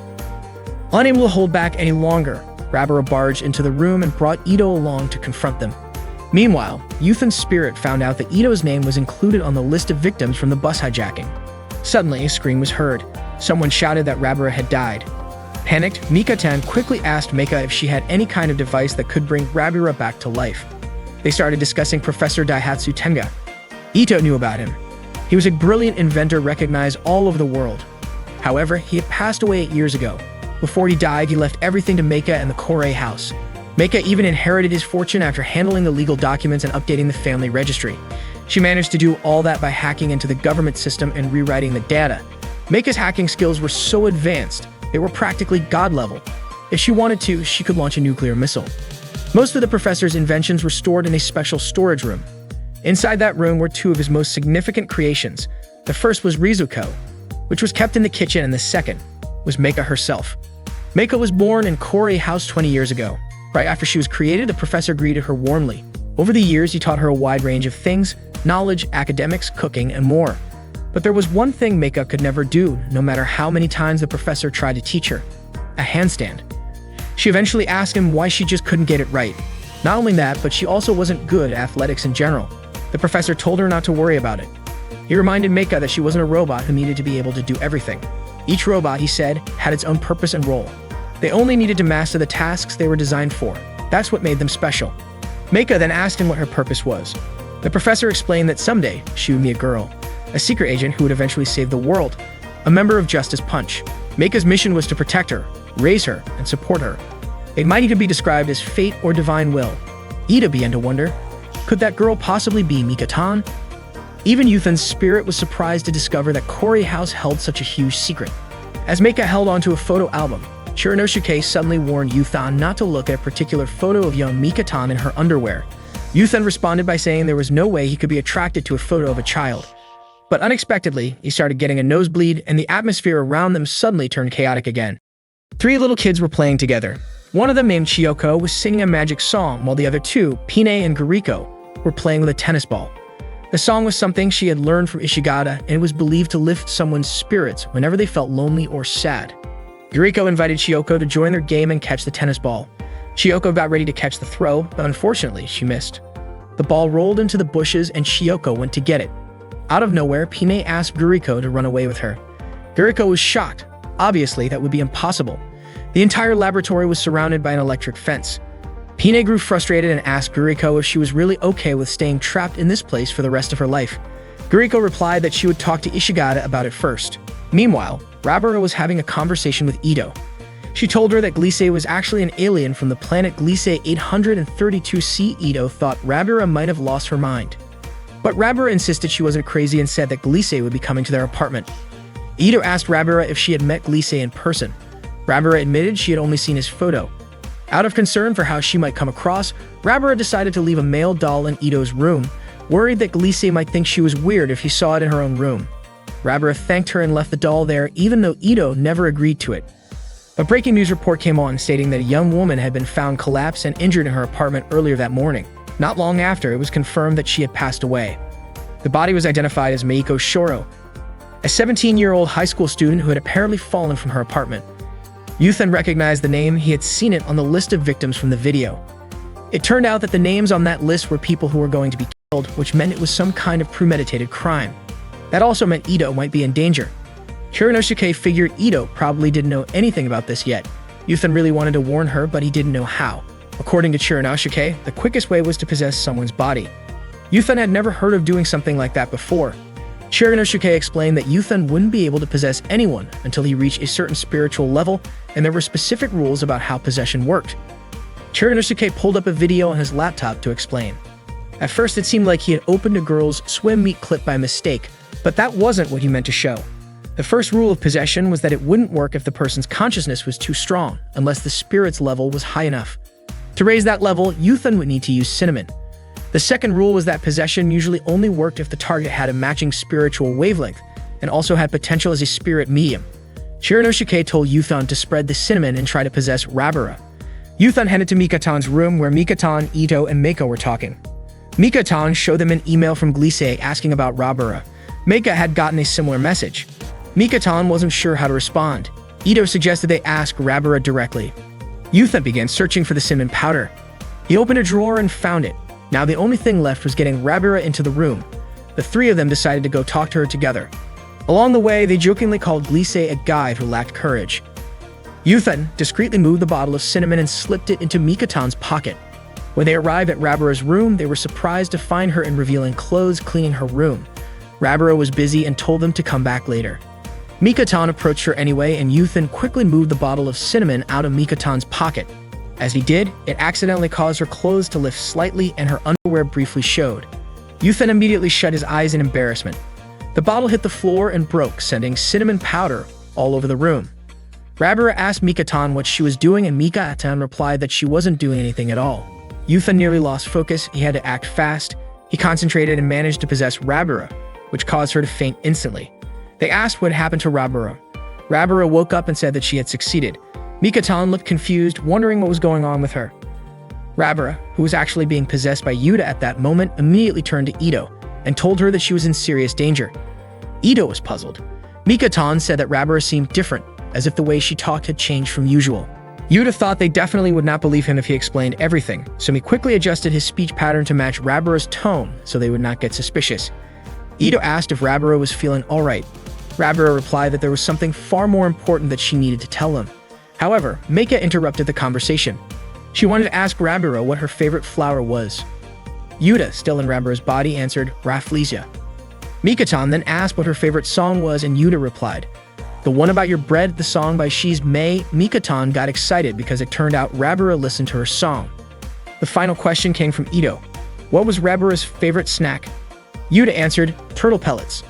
Unable to hold back any longer, Rabara barged into the room and brought Ito along to confront them. Meanwhile, Yuthan's spirit found out that Ito's name was included on the list of victims from the bus hijacking. Suddenly, a scream was heard. Someone shouted that Rabara had died. Panicked, Mika-tan quickly asked Meika if she had any kind of device that could bring Rabara back to life. They started discussing Professor Daihatsu Tenga. Ito knew about him. He was a brilliant inventor recognized all over the world. However, he had passed away 8 years ago. Before he died, he left everything to Meika and the Korei house. Meika even inherited his fortune after handling the legal documents and updating the family registry. She managed to do all that by hacking into the government system and rewriting the data. Meika's hacking skills were so advanced, they were practically god level. If she wanted to, she could launch a nuclear missile. Most of the professor's inventions were stored in a special storage room. Inside that room were 2 of his most significant creations. The first was Rizuko, which was kept in the kitchen, and the second was Meika herself. Meika was born in Korei House 20 years ago. Right after she was created, the professor greeted her warmly. Over the years, he taught her a wide range of things: knowledge, academics, cooking, and more. But there was one thing Meika could never do, no matter how many times the professor tried to teach her: a handstand. She eventually asked him why she just couldn't get it right. Not only that, but she also wasn't good at athletics in general. The professor told her not to worry about it. He reminded Meika that she wasn't a robot who needed to be able to do everything. Each robot, he said, had its own purpose and role. They only needed to master the tasks they were designed for. That's what made them special. Meika then asked him what her purpose was. The professor explained that someday she would be a girl, a secret agent who would eventually save the world, a member of Justice Punch. Meika's mission was to protect her, raise her, and support her. It might even be described as fate or divine will. Ida began to wonder, could that girl possibly be Mika-tan? Even Yuthan's spirit was surprised to discover that Corey House held such a huge secret. As Meika held onto a photo album, Chiranosuke suddenly warned Yuthan not to look at a particular photo of young Mika-tan in her underwear. Yuthan responded by saying there was no way he could be attracted to a photo of a child. But unexpectedly, he started getting a nosebleed, and the atmosphere around them suddenly turned chaotic again. 3 little kids were playing together. One of them, named Chiyoko, was singing a magic song, while the other 2, Pine and Guriko, were playing with a tennis ball. The song was something she had learned from Ishigata, and it was believed to lift someone's spirits whenever they felt lonely or sad. Guriko invited Chiyoko to join their game and catch the tennis ball. Chiyoko got ready to catch the throw, but unfortunately, she missed. The ball rolled into the bushes and Chiyoko went to get it. Out of nowhere, Pine asked Guriko to run away with her. Guriko was shocked. Obviously, that would be impossible. The entire laboratory was surrounded by an electric fence. Pine grew frustrated and asked Guriko if she was really okay with staying trapped in this place for the rest of her life. Guriko replied that she would talk to Ishigata about it first. Meanwhile, Rabara was having a conversation with Ito. She told her that Gliese was actually an alien from the planet Gliese 832c. Ito thought Rabara might have lost her mind. But Rabara insisted she wasn't crazy and said that Gliese would be coming to their apartment. Ito asked Rabara if she had met Gliese in person. Rabara admitted she had only seen his photo. Out of concern for how she might come across, Rabara decided to leave a male doll in Ito's room, worried that Gliese might think she was weird if he saw it in her own room. Rabara thanked her and left the doll there, even though Ito never agreed to it. A breaking news report came on stating that a young woman had been found collapsed and injured in her apartment earlier that morning. Not long after, it was confirmed that she had passed away. The body was identified as Meiko Shoro, a 17-year-old high school student who had apparently fallen from her apartment. Yuthan recognized the name. He had seen it on the list of victims from the video. It turned out that the names on that list were people who were going to be killed, which meant it was some kind of premeditated crime. That also meant Ito might be in danger. Chiranosuke figured Ito probably didn't know anything about this yet. Yuthan really wanted to warn her, but he didn't know how. According to Chiranosuke, the quickest way was to possess someone's body. Yuthan had never heard of doing something like that before. Chiranosuke explained that Yuthan wouldn't be able to possess anyone until he reached a certain spiritual level, and there were specific rules about how possession worked. Chiranosuke pulled up a video on his laptop to explain. At first, it seemed like he had opened a girl's swim meet clip by mistake, but that wasn't what he meant to show. The first rule of possession was that it wouldn't work if the person's consciousness was too strong, unless the spirit's level was high enough. To raise that level, Yuthan would need to use cinnamon. The second rule was that possession usually only worked if the target had a matching spiritual wavelength and also had potential as a spirit medium. Chiranosuke told Yuthan to spread the cinnamon and try to possess Rabara. Yuthan headed to Mika-tan's room where Mika-tan, Ito, and Meiko were talking. Mika-tan showed them an email from Gliese asking about Rabara. Meika had gotten a similar message. Mika-tan wasn't sure how to respond. Ito suggested they ask Rabara directly. Yuthan began searching for the cinnamon powder. He opened a drawer and found it. Now the only thing left was getting Rabara into the room. The 3 of them decided to go talk to her together. Along the way, they jokingly called Gliese a guy who lacked courage. Yuthan discreetly moved the bottle of cinnamon and slipped it into Mika-tan's pocket. When they arrived at Rabara's room, they were surprised to find her in revealing clothes cleaning her room. Rabara was busy and told them to come back later. Mika-tan approached her anyway, and Yuthan quickly moved the bottle of cinnamon out of Mika-tan's pocket. As he did, it accidentally caused her clothes to lift slightly and her underwear briefly showed. Yuthan immediately shut his eyes in embarrassment. The bottle hit the floor and broke, sending cinnamon powder all over the room. Rabara asked Mika-tan what she was doing, and Mika-tan replied that she wasn't doing anything at all. Yuthan nearly lost focus. He had to act fast. He concentrated and managed to possess Rabara, which caused her to faint instantly. They asked what happened to Rabara. Rabara woke up and said that she had succeeded. Mika-tan looked confused, wondering what was going on with her. Rabara, who was actually being possessed by Yuta at that moment, immediately turned to Ito and told her that she was in serious danger. Ito was puzzled. Mika-tan said that Rabara seemed different, as if the way she talked had changed from usual. Yuta thought they definitely would not believe him if he explained everything, so he quickly adjusted his speech pattern to match Rabura's tone so they would not get suspicious. Ito asked if Rabura was feeling alright. Rabura replied that there was something far more important that she needed to tell him. However, Meika interrupted the conversation. She wanted to ask Rabura what her favorite flower was. Yuta, still in Rabura's body, answered Rafflesia. Mikotan then asked what her favorite song was, and Yuta replied, "The one about your bread, the song by She's May." Mikotan got excited because it turned out Rabura listened to her song. The final question came from Ito. What was Rabura's favorite snack? Yuta answered, turtle pellets.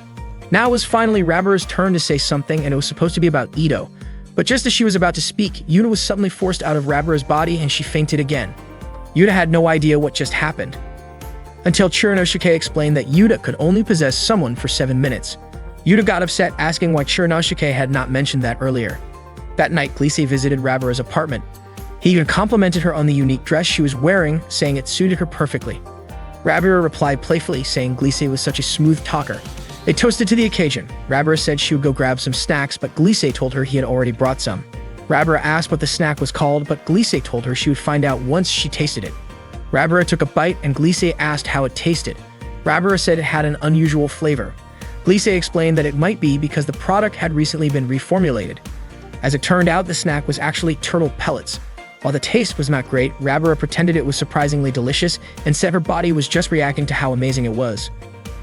Now it was finally Rabura's turn to say something, and it was supposed to be about Ito. But just as she was about to speak, Yuta was suddenly forced out of Rabura's body and she fainted again. Yuta had no idea what just happened, until Chiranosuke explained that Yuta could only possess someone for 7 minutes. Yuta got upset, asking why Chiranosuke had not mentioned that earlier. That night, Gliese visited Rabura's apartment. He even complimented her on the unique dress she was wearing, saying it suited her perfectly. Rabura replied playfully, saying Gliese was such a smooth talker. They toasted to the occasion. Rabura said she would go grab some snacks, but Gliese told her he had already brought some. Rabura asked what the snack was called, but Gliese told her she would find out once she tasted it. Rabura took a bite, and Gliese asked how it tasted. Rabura said it had an unusual flavor. Gliese explained that it might be because the product had recently been reformulated. As it turned out, the snack was actually turtle pellets. While the taste was not great, Rabura pretended it was surprisingly delicious and said her body was just reacting to how amazing it was.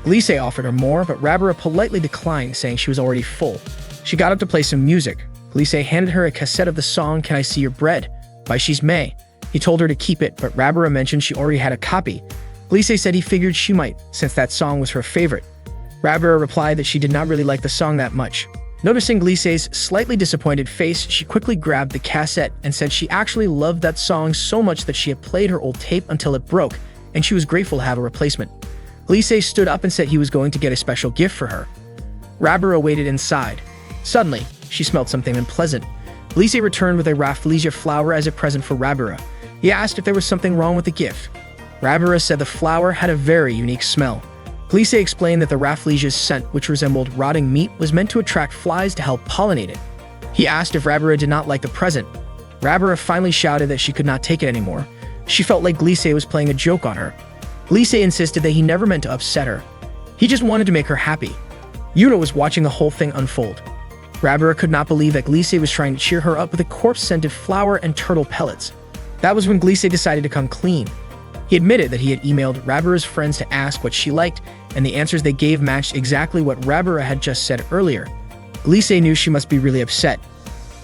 Gliese offered her more, but Rabura politely declined, saying she was already full. She got up to play some music. Gliese handed her a cassette of the song Can I See Your Bread by She's May. He told her to keep it, but Rabura mentioned she already had a copy. Gliese said he figured she might, since that song was her favorite. Rabura replied that she did not really like the song that much. Noticing Glise's slightly disappointed face, she quickly grabbed the cassette and said she actually loved that song so much that she had played her old tape until it broke, and she was grateful to have a replacement. Gliese stood up and said he was going to get a special gift for her. Rabura waited inside. Suddenly, she smelled something unpleasant. Gliese returned with a Rafflesia flower as a present for Rabura. He asked if there was something wrong with the gift. Rabura said the flower had a very unique smell. Gliese explained that the Rafflesia's scent, which resembled rotting meat, was meant to attract flies to help pollinate it. He asked if Rabura did not like the present. Rabura finally shouted that she could not take it anymore. She felt like Gliese was playing a joke on her. Gliese insisted that he never meant to upset her. He just wanted to make her happy. Yuta was watching the whole thing unfold. Rabura could not believe that Gliese was trying to cheer her up with a corpse-scented flower and turtle pellets. That was when Gliese decided to come clean. He admitted that he had emailed Rabura's friends to ask what she liked, and the answers they gave matched exactly what Rabura had just said earlier. Gliese knew she must be really upset.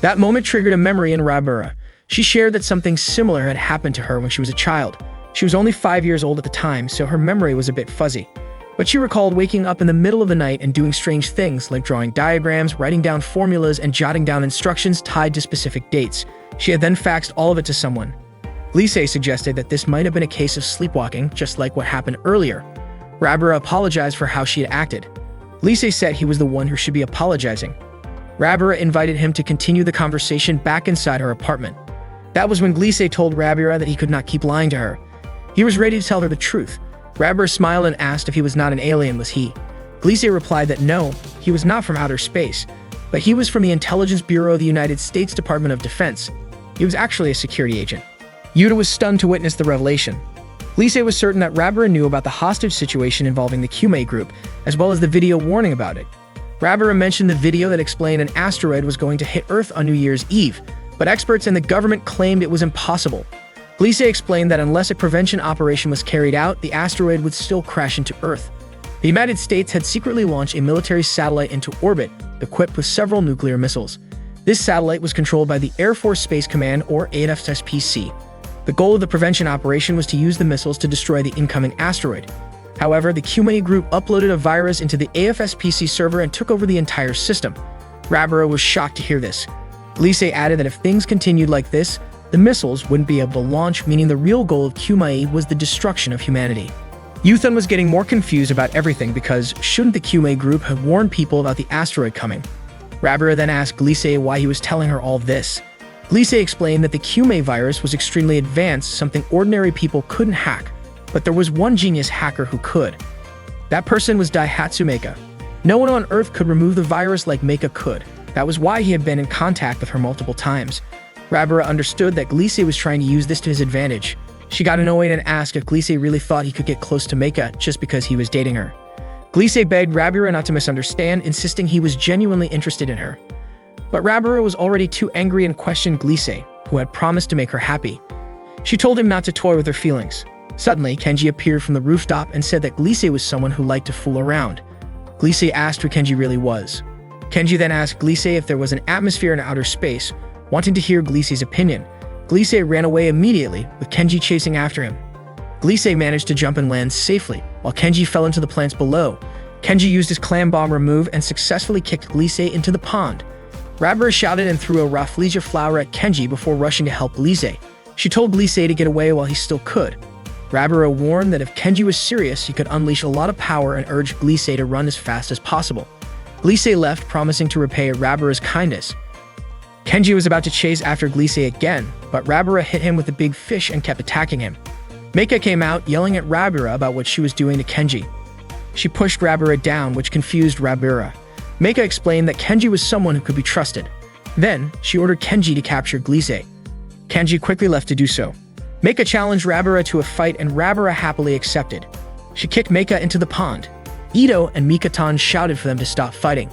That moment triggered a memory in Rabura. She shared that something similar had happened to her when she was a child. She was only 5 years old at the time, so her memory was a bit fuzzy. But she recalled waking up in the middle of the night and doing strange things like drawing diagrams, writing down formulas, and jotting down instructions tied to specific dates. She had then faxed all of it to someone. Gliese suggested that this might have been a case of sleepwalking, just like what happened earlier. Rabura apologized for how she had acted. Gliese said he was the one who should be apologizing. Rabura invited him to continue the conversation back inside her apartment. That was when Gliese told Rabura that he could not keep lying to her. He was ready to tell her the truth. Rabura smiled and asked if he was not an alien, was he? Gliese replied that no, he was not from outer space, but he was from the Intelligence Bureau of the United States Department of Defense. He was actually a security agent. Yuta was stunned to witness the revelation. Gliese was certain that Rabura knew about the hostage situation involving the Kyumei group, as well as the video warning about it. Rabura mentioned the video that explained an asteroid was going to hit Earth on New Year's Eve, but experts and the government claimed it was impossible. Gliese explained that unless a prevention operation was carried out, the asteroid would still crash into Earth. The United States had secretly launched a military satellite into orbit, equipped with several nuclear missiles. This satellite was controlled by the Air Force Space Command, or AFSPC. The goal of the prevention operation was to use the missiles to destroy the incoming asteroid. However, the Kyumei group uploaded a virus into the AFSPC server and took over the entire system. Rabura was shocked to hear this. Gliese added that if things continued like this, the missiles wouldn't be able to launch, meaning the real goal of Kyumei was the destruction of humanity. Yuthan was getting more confused about everything because shouldn't the Kyumei group have warned people about the asteroid coming? Rabura then asked Gliese why he was telling her all this. Gliese explained that the Kyumei virus was extremely advanced, something ordinary people couldn't hack, but there was one genius hacker who could. That person was Daihatsu Meika. No one on Earth could remove the virus like Meika could. That was why he had been in contact with her multiple times. Rabara understood that Gliese was trying to use this to his advantage. She got annoyed and asked if Gliese really thought he could get close to Meika just because he was dating her. Gliese begged Rabara not to misunderstand, insisting he was genuinely interested in her. But Rabara was already too angry and questioned Gliese, who had promised to make her happy. She told him not to toy with her feelings. Suddenly, Kenji appeared from the rooftop and said that Gliese was someone who liked to fool around. Gliese asked who Kenji really was. Kenji then asked Gliese if there was an atmosphere in outer space, wanting to hear Glise's opinion. Gliese ran away immediately, with Kenji chasing after him. Gliese managed to jump and land safely, while Kenji fell into the plants below. Kenji used his clam bomb remove and successfully kicked Gliese into the pond. Rabara shouted and threw a Rafflesia flower at Kenji before rushing to help Gliese. She told Gliese to get away while he still could. Rabara warned that if Kenji was serious, he could unleash a lot of power and urged Gliese to run as fast as possible. Gliese left, promising to repay Rabara's kindness. Kenji was about to chase after Gliese again, but Rabara hit him with a big fish and kept attacking him. Meika came out, yelling at Rabara about what she was doing to Kenji. She pushed Rabara down, which confused Rabara. Meika explained that Kenji was someone who could be trusted. Then, she ordered Kenji to capture Gliese. Kenji quickly left to do so. Meika challenged Rabara to a fight and Rabara happily accepted. She kicked Meika into the pond. Ito and Mikatan shouted for them to stop fighting.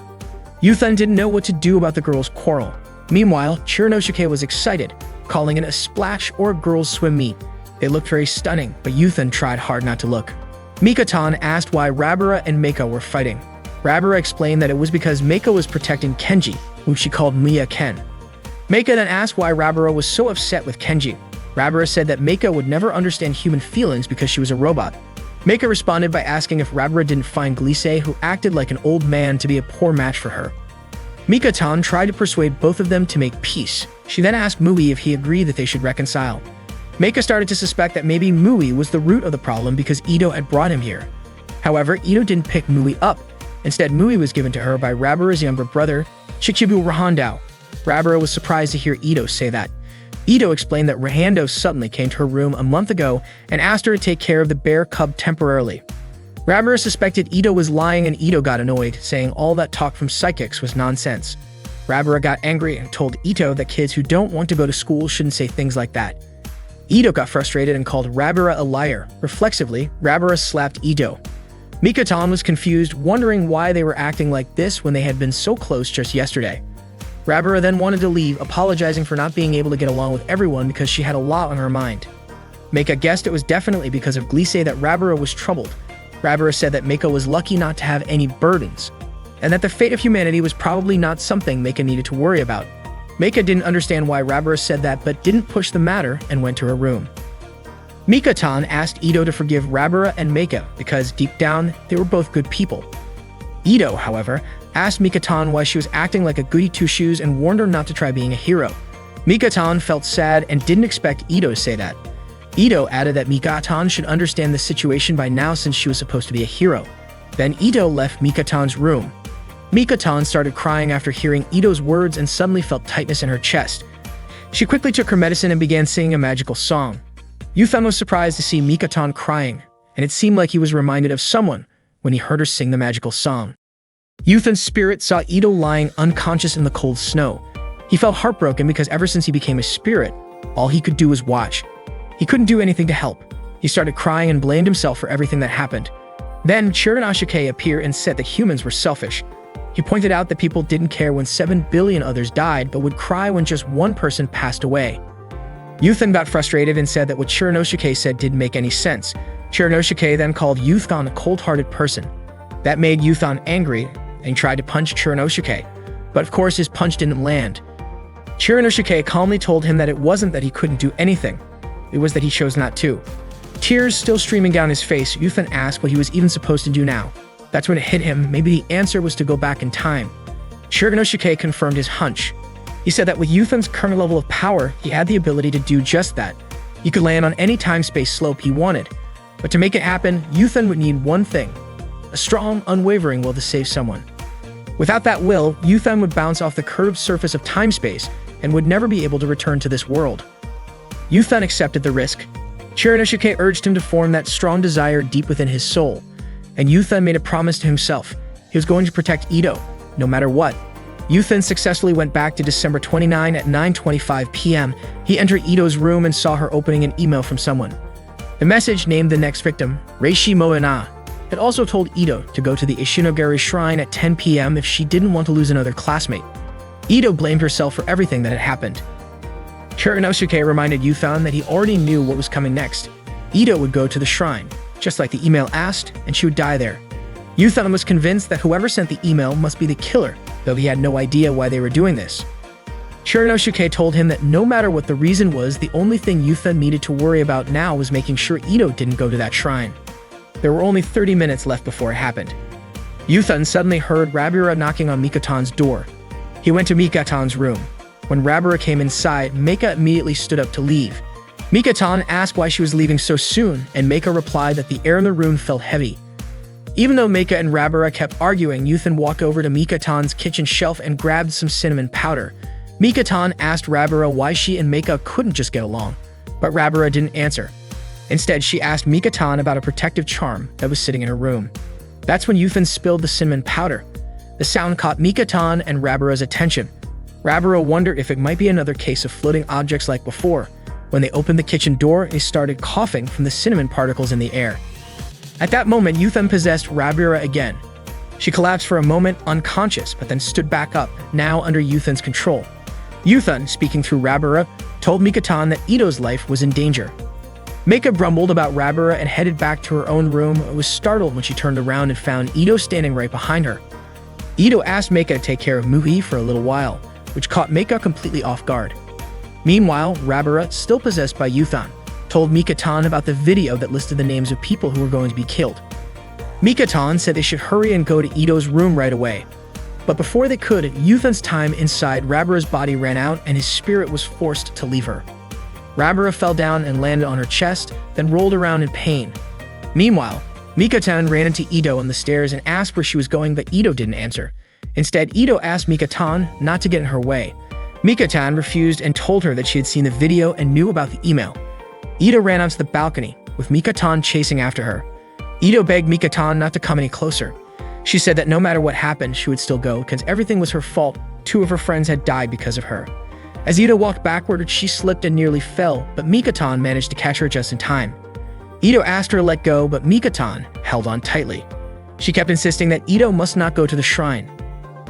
Yuthan didn't know what to do about the girls' quarrel. Meanwhile, Chiranosuke was excited, calling it a splash or a girls' swim meet. They looked very stunning, but Yuthan tried hard not to look. Mikatan asked why Rabara and Meika were fighting. Rabara explained that it was because Meika was protecting Kenji, whom she called Mia Ken. Meika then asked why Rabara was so upset with Kenji. Rabara said that Meika would never understand human feelings because she was a robot. Meika responded by asking if Rabara didn't find Gliese, who acted like an old man, to be a poor match for her. Mikatan tried to persuade both of them to make peace. She then asked Mui if he agreed that they should reconcile. Meika started to suspect that maybe Mui was the root of the problem because Ito had brought him here. However, Ito didn't pick Mui up. Instead, Mui was given to her by Rabara's younger brother, Chichibu Rahandao. Rabara was surprised to hear Ito say that. Ito explained that Rahando suddenly came to her room a month ago and asked her to take care of the bear cub temporarily. Rabara suspected Ito was lying and Ito got annoyed, saying all that talk from psychics was nonsense. Rabara got angry and told Ito that kids who don't want to go to school shouldn't say things like that. Ito got frustrated and called Rabara a liar. Reflexively, Rabara slapped Ito. Mikatan was confused, wondering why they were acting like this when they had been so close just yesterday. Rabara then wanted to leave, apologizing for not being able to get along with everyone because she had a lot on her mind. Meika guessed it was definitely because of Gliese that Rabara was troubled. Rabara said that Meika was lucky not to have any burdens, and that the fate of humanity was probably not something Meika needed to worry about. Meika didn't understand why Rabara said that, but didn't push the matter and went to her room. Mikatan asked Ito to forgive Rabara and Meika because, deep down, they were both good people. Ito, however, asked Mikatan why she was acting like a goody two-shoes and warned her not to try being a hero. Mikatan felt sad and didn't expect Ito to say that. Ito added that Mikatan should understand the situation by now since she was supposed to be a hero. Then Ito left Mikatan's room. Mikatan started crying after hearing Ito's words and suddenly felt tightness in her chest. She quickly took her medicine and began singing a magical song. Yuthan was surprised to see Mikatan crying, and it seemed like he was reminded of someone when he heard her sing the magical song. Yuthan's spirit saw Ito lying unconscious in the cold snow. He felt heartbroken because ever since he became a spirit, all he could do was watch. He couldn't do anything to help. He started crying and blamed himself for everything that happened. Then Chiranosuke appeared and said that humans were selfish. He pointed out that people didn't care when 7 billion others died, but would cry when just one person passed away. Yuthan got frustrated and said that what Chiranosuke said didn't make any sense. Chiranosuke then called Yuthan a cold-hearted person. That made Yuthan angry and tried to punch Chiranosuke, but of course his punch didn't land. Chiranosuke calmly told him that it wasn't that he couldn't do anything, it was that he chose not to. Tears still streaming down his face, Yuthan asked what he was even supposed to do now. That's when it hit him, maybe the answer was to go back in time. Chiranosuke confirmed his hunch. He said that with Yuthan's current level of power, he had the ability to do just that. He could land on any time-space slope he wanted. But to make it happen, Yuthan would need one thing: a strong, unwavering will to save someone. Without that will, Yuthan would bounce off the curved surface of time-space and would never be able to return to this world. Yuthan accepted the risk. Chiranosuke urged him to form that strong desire deep within his soul, and Yuthan made a promise to himself. He was going to protect Ito, no matter what. Yuthan successfully went back to December 29 at 9:25 p.m. He entered Ito's room and saw her opening an email from someone. The message named the next victim, Reishi Moana. It also told Ito to go to the Ishinogari shrine at 10 p.m. if she didn't want to lose another classmate. Ito blamed herself for everything that had happened. Kurinosuke reminded Yuthan that he already knew what was coming next. Ito would go to the shrine, just like the email asked, and she would die there. Yuthan was convinced that whoever sent the email must be the killer, though he had no idea why they were doing this. Kurinosuke told him that no matter what the reason was, the only thing Yuthan needed to worry about now was making sure Ito didn't go to that shrine. There were only 30 minutes left before it happened. Yuthan suddenly heard Rabura knocking on Mikatan's door. He went to Mikatan's room. When Rabura came inside, Meika immediately stood up to leave. Mikatan asked why she was leaving so soon, and Meika replied that the air in the room felt heavy. Even though Meika and Rabura kept arguing, Yuthan walked over to Mikatan's kitchen shelf and grabbed some cinnamon powder. Mikatan asked Rabura why she and Meika couldn't just get along, but Rabura didn't answer. Instead, she asked Mikatan about a protective charm that was sitting in her room. That's when Yuthan spilled the cinnamon powder. The sound caught Mikatan and Rabura's attention. Rabura wondered if it might be another case of floating objects like before. When they opened the kitchen door, they started coughing from the cinnamon particles in the air. At that moment, Yuthan possessed Rabura again. She collapsed for a moment, unconscious, but then stood back up, now under Yuthan's control. Yuthan, speaking through Rabura, told Mikatan that Ito's life was in danger. Meika grumbled about Rabura and headed back to her own room, but was startled when she turned around and found Ito standing right behind her. Ito asked Meika to take care of Muhi for a little while, which caught Meika completely off guard. Meanwhile, Rabura, still possessed by Yuthan, told Mikatan about the video that listed the names of people who were going to be killed. Mikatan said they should hurry and go to Ito's room right away. But before they could, Yuthan's time inside Rabura's body ran out and his spirit was forced to leave her. Rabura fell down and landed on her chest, then rolled around in pain. Meanwhile, Mikatan ran into Ito on the stairs and asked where she was going, but Ito didn't answer. Instead, Ito asked Mikatan not to get in her way. Mikatan refused and told her that she had seen the video and knew about the email. Ito ran onto the balcony, with Mikatan chasing after her. Ito begged Mikatan not to come any closer. She said that no matter what happened, she would still go because everything was her fault. 2 of her friends had died because of her. As Ito walked backward, she slipped and nearly fell, but Mikatan managed to catch her just in time. Ito asked her to let go, but Mikatan held on tightly. She kept insisting that Ito must not go to the shrine.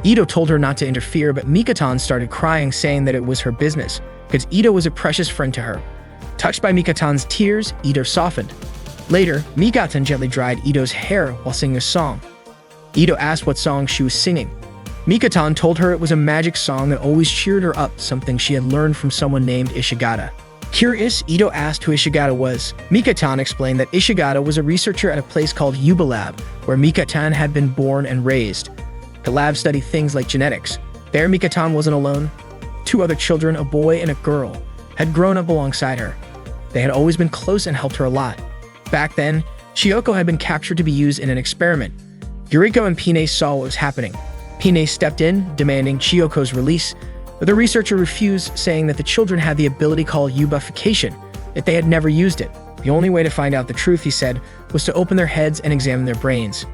Ito told her not to interfere, but Mikatan started crying, saying that it was her business, because Ito was a precious friend to her. Touched by Mikatan's tears, Ito softened. Later, Mikatan gently dried Ito's hair while singing a song. Ito asked what song she was singing. Mikatan told her it was a magic song that always cheered her up, something she had learned from someone named Ishigata. Curious, Ito asked who Ishigata was. Mikatan explained that Ishigata was a researcher at a place called Yuba Lab, where Mikatan had been born and raised. The lab studied things like genetics. There, Mikatan wasn't alone. 2 other children, a boy and a girl, had grown up alongside her. They had always been close and helped her a lot. Back then, Chioko had been captured to be used in an experiment. Yuriko and Pine saw what was happening. Pine stepped in, demanding Chioko's release, but the researcher refused, saying that the children had the ability called eubification, that they had never used it. The only way to find out the truth, he said, was to open their heads and examine their brains.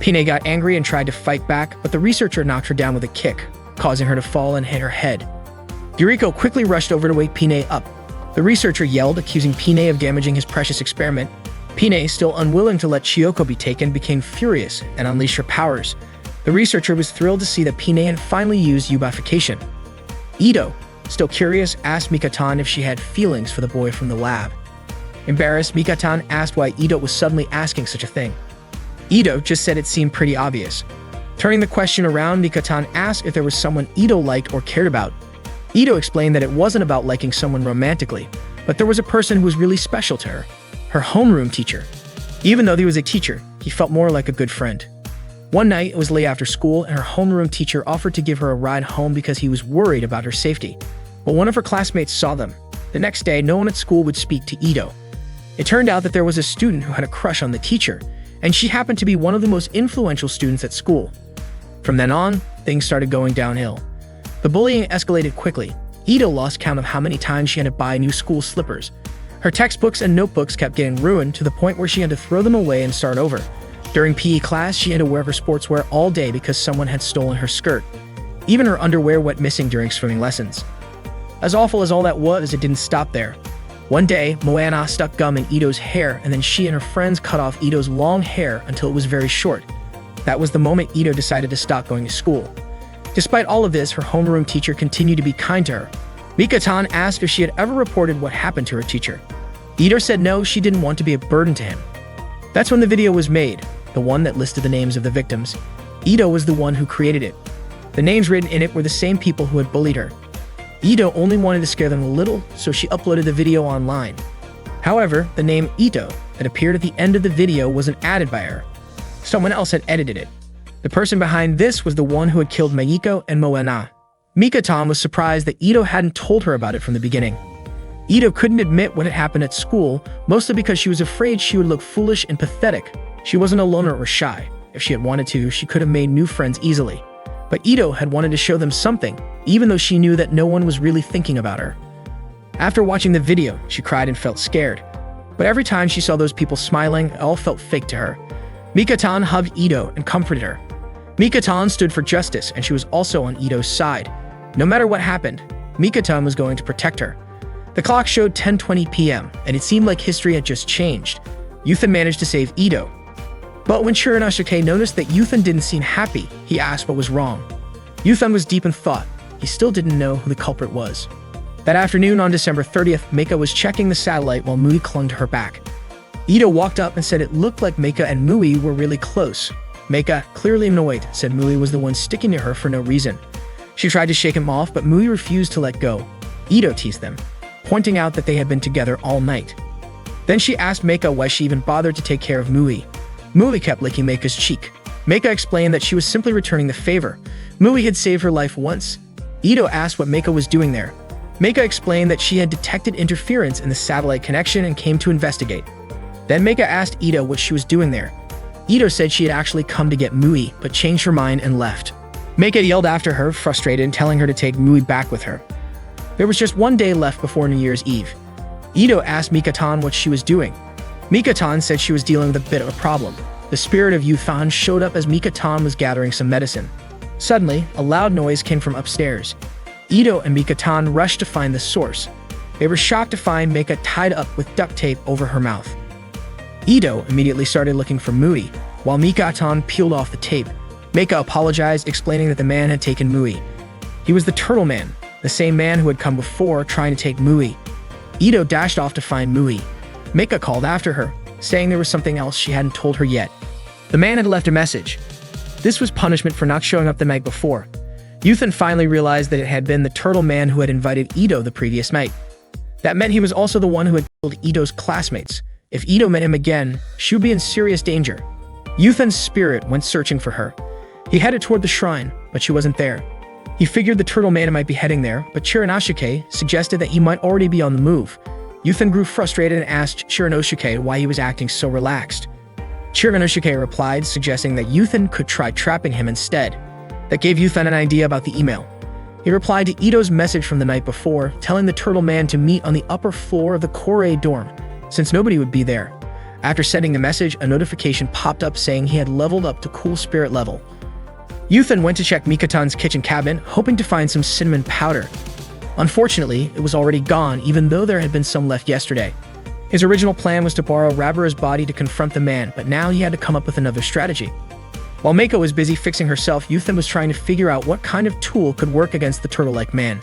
Pine got angry and tried to fight back, but the researcher knocked her down with a kick, causing her to fall and hit her head. Yuriko quickly rushed over to wake Pine up. The researcher yelled, accusing Pine of damaging his precious experiment. Pine, still unwilling to let Chioko be taken, became furious and unleashed her powers. The researcher was thrilled to see that Pine had finally used eubification. Ito, still curious, asked Mikatan if she had feelings for the boy from the lab. Embarrassed, Mikatan asked why Ito was suddenly asking such a thing. Ito just said it seemed pretty obvious. Turning the question around, Mikatan asked if there was someone Ito liked or cared about. Ito explained that it wasn't about liking someone romantically, but there was a person who was really special to her homeroom teacher. Even though he was a teacher, he felt more like a good friend. One night, it was late after school, and her homeroom teacher offered to give her a ride home because he was worried about her safety. But one of her classmates saw them. The next day, no one at school would speak to Ito. It turned out that there was a student who had a crush on the teacher, and she happened to be one of the most influential students at school. From then on, things started going downhill. The bullying escalated quickly. Ito lost count of how many times she had to buy new school slippers. Her textbooks and notebooks kept getting ruined to the point where she had to throw them away and start over. During PE class, she had to wear her sportswear all day because someone had stolen her skirt. Even her underwear went missing during swimming lessons. As awful as all that was, it didn't stop there. One day, Moana stuck gum in Ito's hair, and then she and her friends cut off Ito's long hair until it was very short. That was the moment Ito decided to stop going to school. Despite all of this, her homeroom teacher continued to be kind to her. Mika-tan asked if she had ever reported what happened to her teacher. Ito said no, she didn't want to be a burden to him. That's when the video was made, the one that listed the names of the victims. Ito was the one who created it. The names written in it were the same people who had bullied her. Ito only wanted to scare them a little, so she uploaded the video online. However, the name Ito that appeared at the end of the video wasn't added by her. Someone else had edited it. The person behind this was the one who had killed Mayiko and Moana. Mika-tan was surprised that Ito hadn't told her about it from the beginning. Ito couldn't admit what had happened at school, mostly because she was afraid she would look foolish and pathetic. She wasn't a loner or shy. If she had wanted to, she could have made new friends easily. But Ito had wanted to show them something, even though she knew that no one was really thinking about her. After watching the video, she cried and felt scared. But every time she saw those people smiling, it all felt fake to her. Mika-tan hugged Ito and comforted her. Mika-tan stood for justice, and she was also on Ito's side. No matter what happened, Mika-tan was going to protect her. The clock showed 10:20 p.m., and it seemed like history had just changed. Yuthan managed to save Ito. But when Shiranosuke noticed that Yuthan didn't seem happy, he asked what was wrong. Yuthan was deep in thought. He still didn't know who the culprit was. That afternoon on December 30th, Meika was checking the satellite while Mui clung to her back. Ito walked up and said it looked like Meika and Mui were really close. Meika, clearly annoyed, said Mui was the one sticking to her for no reason. She tried to shake him off, but Mui refused to let go. Ito teased them, pointing out that they had been together all night. Then she asked Meika why she even bothered to take care of Mui. Mui kept licking Meika's cheek. Meika explained that she was simply returning the favor. Mui had saved her life once. Ito asked what Meika was doing there. Meika explained that she had detected interference in the satellite connection and came to investigate. Then Meika asked Ito what she was doing there. Ito said she had actually come to get Mui, but changed her mind and left. Meika yelled after her, frustrated, and telling her to take Mui back with her. There was just one day left before New Year's Eve. Ito asked Mika-tan what she was doing. Mika-tan said she was dealing with a bit of a problem. The spirit of Yuthan showed up as Mika-tan was gathering some medicine. Suddenly, a loud noise came from upstairs. Ito and Mika-tan rushed to find the source. They were shocked to find Meika tied up with duct tape over her mouth. Ito immediately started looking for Mui, while Mika-tan peeled off the tape. Meika apologized, explaining that the man had taken Mui. He was the Turtle Man, the same man who had come before trying to take Mui. Ito dashed off to find Mui. Meika called after her, saying there was something else she hadn't told her yet. The man had left a message. This was punishment for not showing up the night before. Yuthan finally realized that it had been the Turtle Man who had invited Ito the previous night. That meant he was also the one who had killed Ito's classmates. If Ito met him again, she would be in serious danger. Yuthan's spirit went searching for her. He headed toward the shrine, but she wasn't there. He figured the Turtle Man might be heading there, but Shiranosuke suggested that he might already be on the move. Yuthan grew frustrated and asked Shiranosuke why he was acting so relaxed. Shiranosuke replied, suggesting that Yuthan could try trapping him instead. That gave Yuthan an idea about the email. He replied to Ito's message from the night before, telling the Turtle Man to meet on the upper floor of the Korei dorm, since nobody would be there. After sending the message, a notification popped up saying he had leveled up to Cool Spirit level. Yuthan went to check Mika-tan's kitchen cabinet, hoping to find some cinnamon powder. Unfortunately, it was already gone, even though there had been some left yesterday. His original plan was to borrow Rabura's body to confront the man, but now he had to come up with another strategy. While Meiko was busy fixing herself, Yuthan was trying to figure out what kind of tool could work against the turtle-like man.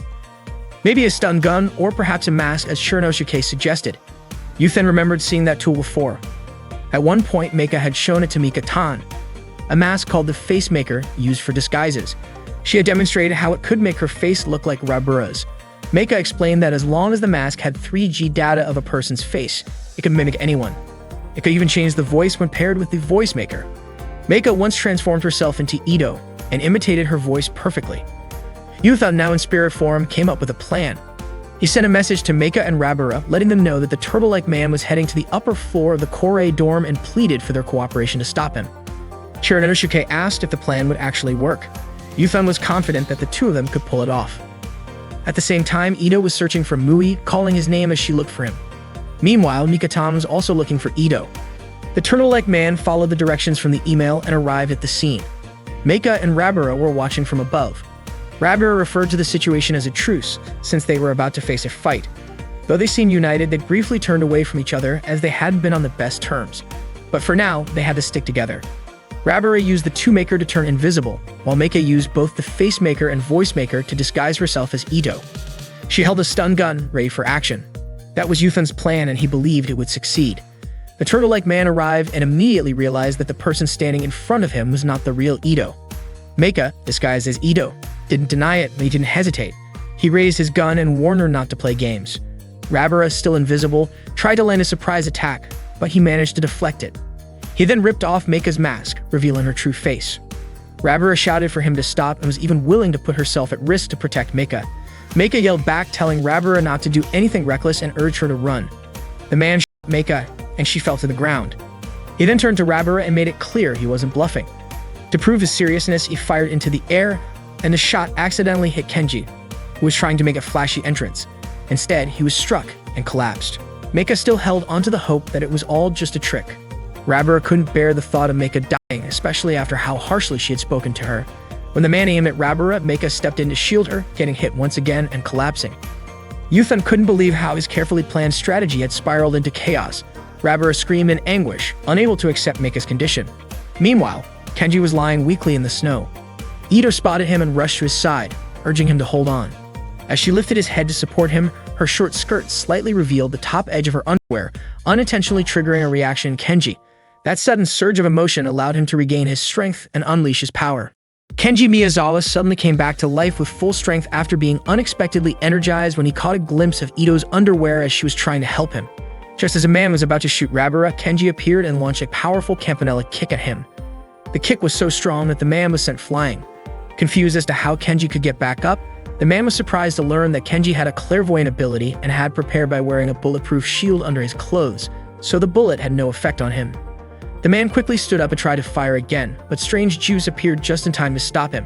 Maybe a stun gun, or perhaps a mask, as Shiranosuke suggested. Yuthan remembered seeing that tool before. At one point, Meika had shown it to Mika-tan, a mask called the Face Maker, used for disguises. She had demonstrated how it could make her face look like Rabura's. Meika explained that as long as the mask had 3G data of a person's face, it could mimic anyone. It could even change the voice when paired with the Voice Maker. Meika once transformed herself into Ito and imitated her voice perfectly. Yuthan, now in spirit form, came up with a plan. He sent a message to Meika and Rabura, letting them know that the turtle-like man was heading to the upper floor of the Korei dorm and pleaded for their cooperation to stop him. Shiranosuke asked if the plan would actually work. Yuthan was confident that the two of them could pull it off. At the same time, Ito was searching for Mui, calling his name as she looked for him. Meanwhile, Mika-tan was also looking for Ito. The turtle-like man followed the directions from the email and arrived at the scene. Meika and Rabura were watching from above. Rabara referred to the situation as a truce, since they were about to face a fight. Though they seemed united, they briefly turned away from each other as they hadn't been on the best terms. But for now, they had to stick together. Rabara used the two-maker to turn invisible, while Meika used both the face-maker and voice-maker to disguise herself as Ito. She held a stun gun, ready for action. That was Yuthan's plan, and he believed it would succeed. The turtle-like man arrived and immediately realized that the person standing in front of him was not the real Ito. Meika, disguised as Ito, didn't deny it, but he didn't hesitate. He raised his gun and warned her not to play games. Rabara, still invisible, tried to land a surprise attack, but he managed to deflect it. He then ripped off Meika's mask, revealing her true face. Rabara shouted for him to stop and was even willing to put herself at risk to protect Meika. Meika yelled back, telling Rabara not to do anything reckless and urged her to run. The man shot Meika, and she fell to the ground. He then turned to Rabara and made it clear he wasn't bluffing. To prove his seriousness, he fired into the air, and the shot accidentally hit Kenji, who was trying to make a flashy entrance. Instead, he was struck and collapsed. Meika still held onto the hope that it was all just a trick. Rabara couldn't bear the thought of Meika dying, especially after how harshly she had spoken to her. When the man aimed at Rabara, Meika stepped in to shield her, getting hit once again and collapsing. Yuthan couldn't believe how his carefully planned strategy had spiraled into chaos. Rabara screamed in anguish, unable to accept Meika's condition. Meanwhile, Kenji was lying weakly in the snow. Ito spotted him and rushed to his side, urging him to hold on. As she lifted his head to support him, her short skirt slightly revealed the top edge of her underwear, unintentionally triggering a reaction in Kenji. That sudden surge of emotion allowed him to regain his strength and unleash his power. Kenji Miyazawa suddenly came back to life with full strength after being unexpectedly energized when he caught a glimpse of Ito's underwear as she was trying to help him. Just as a man was about to shoot Rabara, Kenji appeared and launched a powerful campanella kick at him. The kick was so strong that the man was sent flying. Confused as to how Kenji could get back up, the man was surprised to learn that Kenji had a clairvoyant ability and had prepared by wearing a bulletproof shield under his clothes, so the bullet had no effect on him. The man quickly stood up and tried to fire again, but Strange Juice appeared just in time to stop him.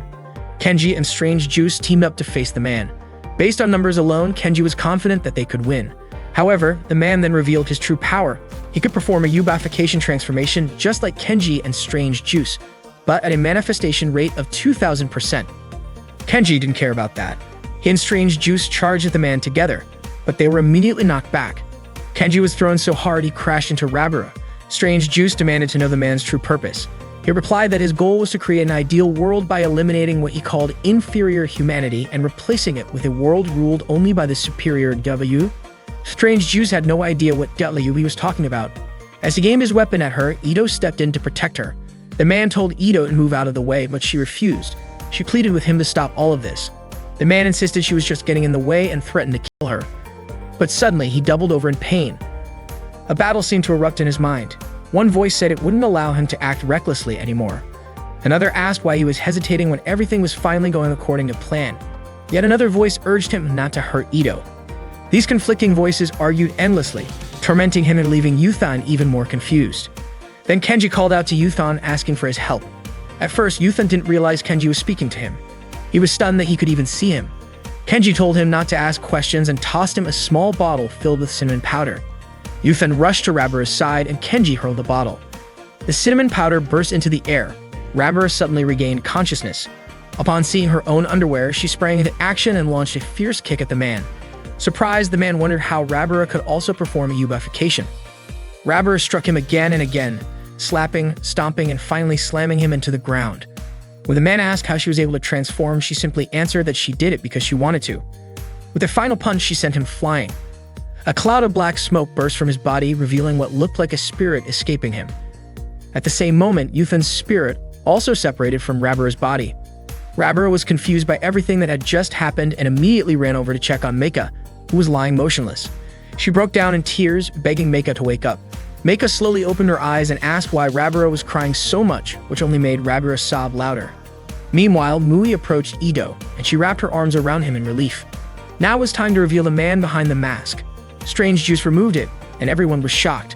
Kenji and Strange Juice teamed up to face the man. Based on numbers alone, Kenji was confident that they could win. However, the man then revealed his true power. He could perform a Yubification transformation just like Kenji and Strange Juice, but at a manifestation rate of 2,000%. Kenji didn't care about that. He and Strange Juice charged at the man together, but they were immediately knocked back. Kenji was thrown so hard he crashed into Rabara. Strange Juice demanded to know the man's true purpose. He replied that his goal was to create an ideal world by eliminating what he called inferior humanity and replacing it with a world ruled only by the superior W. Strange Juice had no idea what W he was talking about. As he aimed his weapon at her, Ito stepped in to protect her. The man told Ito to move out of the way, but she refused. She pleaded with him to stop all of this. The man insisted she was just getting in the way and threatened to kill her. But suddenly, he doubled over in pain. A battle seemed to erupt in his mind. One voice said it wouldn't allow him to act recklessly anymore. Another asked why he was hesitating when everything was finally going according to plan. Yet another voice urged him not to hurt Ito. These conflicting voices argued endlessly, tormenting him and leaving Yuthan even more confused. Then Kenji called out to Yuthan asking for his help. At first, Yuthan didn't realize Kenji was speaking to him. He was stunned that he could even see him. Kenji told him not to ask questions and tossed him a small bottle filled with cinnamon powder. Yuthan rushed to Rabara's side and Kenji hurled the bottle. The cinnamon powder burst into the air. Rabara suddenly regained consciousness. Upon seeing her own underwear, she sprang into action and launched a fierce kick at the man. Surprised, the man wondered how Rabara could also perform a Yubification. Rabara struck him again and again, slapping, stomping, and finally slamming him into the ground. When the man asked how she was able to transform, she simply answered that she did it because she wanted to. With a final punch, she sent him flying. A cloud of black smoke burst from his body, revealing what looked like a spirit escaping him. At the same moment, Yuthan's spirit also separated from Rabara's body. Rabara was confused by everything that had just happened and immediately ran over to check on Meika, who was lying motionless. She broke down in tears, begging Meika to wake up. Meika slowly opened her eyes and asked why Rabara was crying so much, which only made Rabara sob louder. Meanwhile, Mui approached Ito, and she wrapped her arms around him in relief. Now it was time to reveal the man behind the mask. Strange Juice removed it, and everyone was shocked.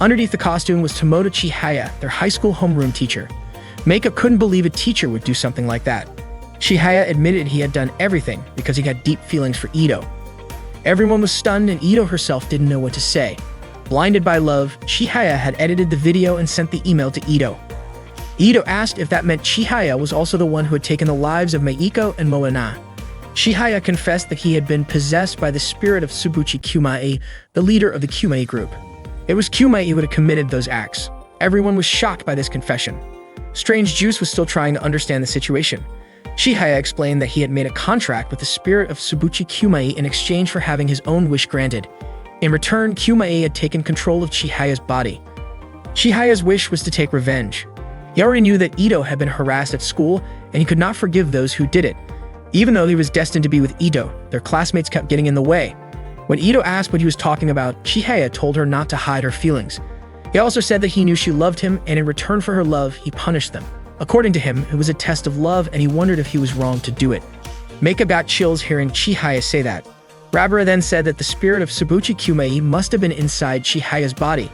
Underneath the costume was Tomoto Chihaya, their high school homeroom teacher. Meika couldn't believe a teacher would do something like that. Chihaya admitted he had done everything because he had deep feelings for Ito. Everyone was stunned, and Ito herself didn't know what to say. Blinded by love, Chihaya had edited the video and sent the email to Ito. Ito asked if that meant Chihaya was also the one who had taken the lives of Meiko and Moana. Chihaya confessed that he had been possessed by the spirit of Tsubuchi Kyumai, the leader of the Kyumai group. It was Kyumai who had committed those acts. Everyone was shocked by this confession. Strange Juice was still trying to understand the situation. Chihaya explained that he had made a contract with the spirit of Tsubuchi Kyumai in exchange for having his own wish granted. In return, Kyumai had taken control of Chihaya's body. Chihaya's wish was to take revenge. He already knew that Ito had been harassed at school, and he could not forgive those who did it. Even though he was destined to be with Ito, their classmates kept getting in the way. When Ito asked what he was talking about, Chihaya told her not to hide her feelings. He also said that he knew she loved him, and in return for her love, he punished them. According to him, it was a test of love, and he wondered if he was wrong to do it. Meika got chills hearing Chihaya say that. Rabara then said that the spirit of Tsubuchi Kyumai must have been inside Chihaya's body,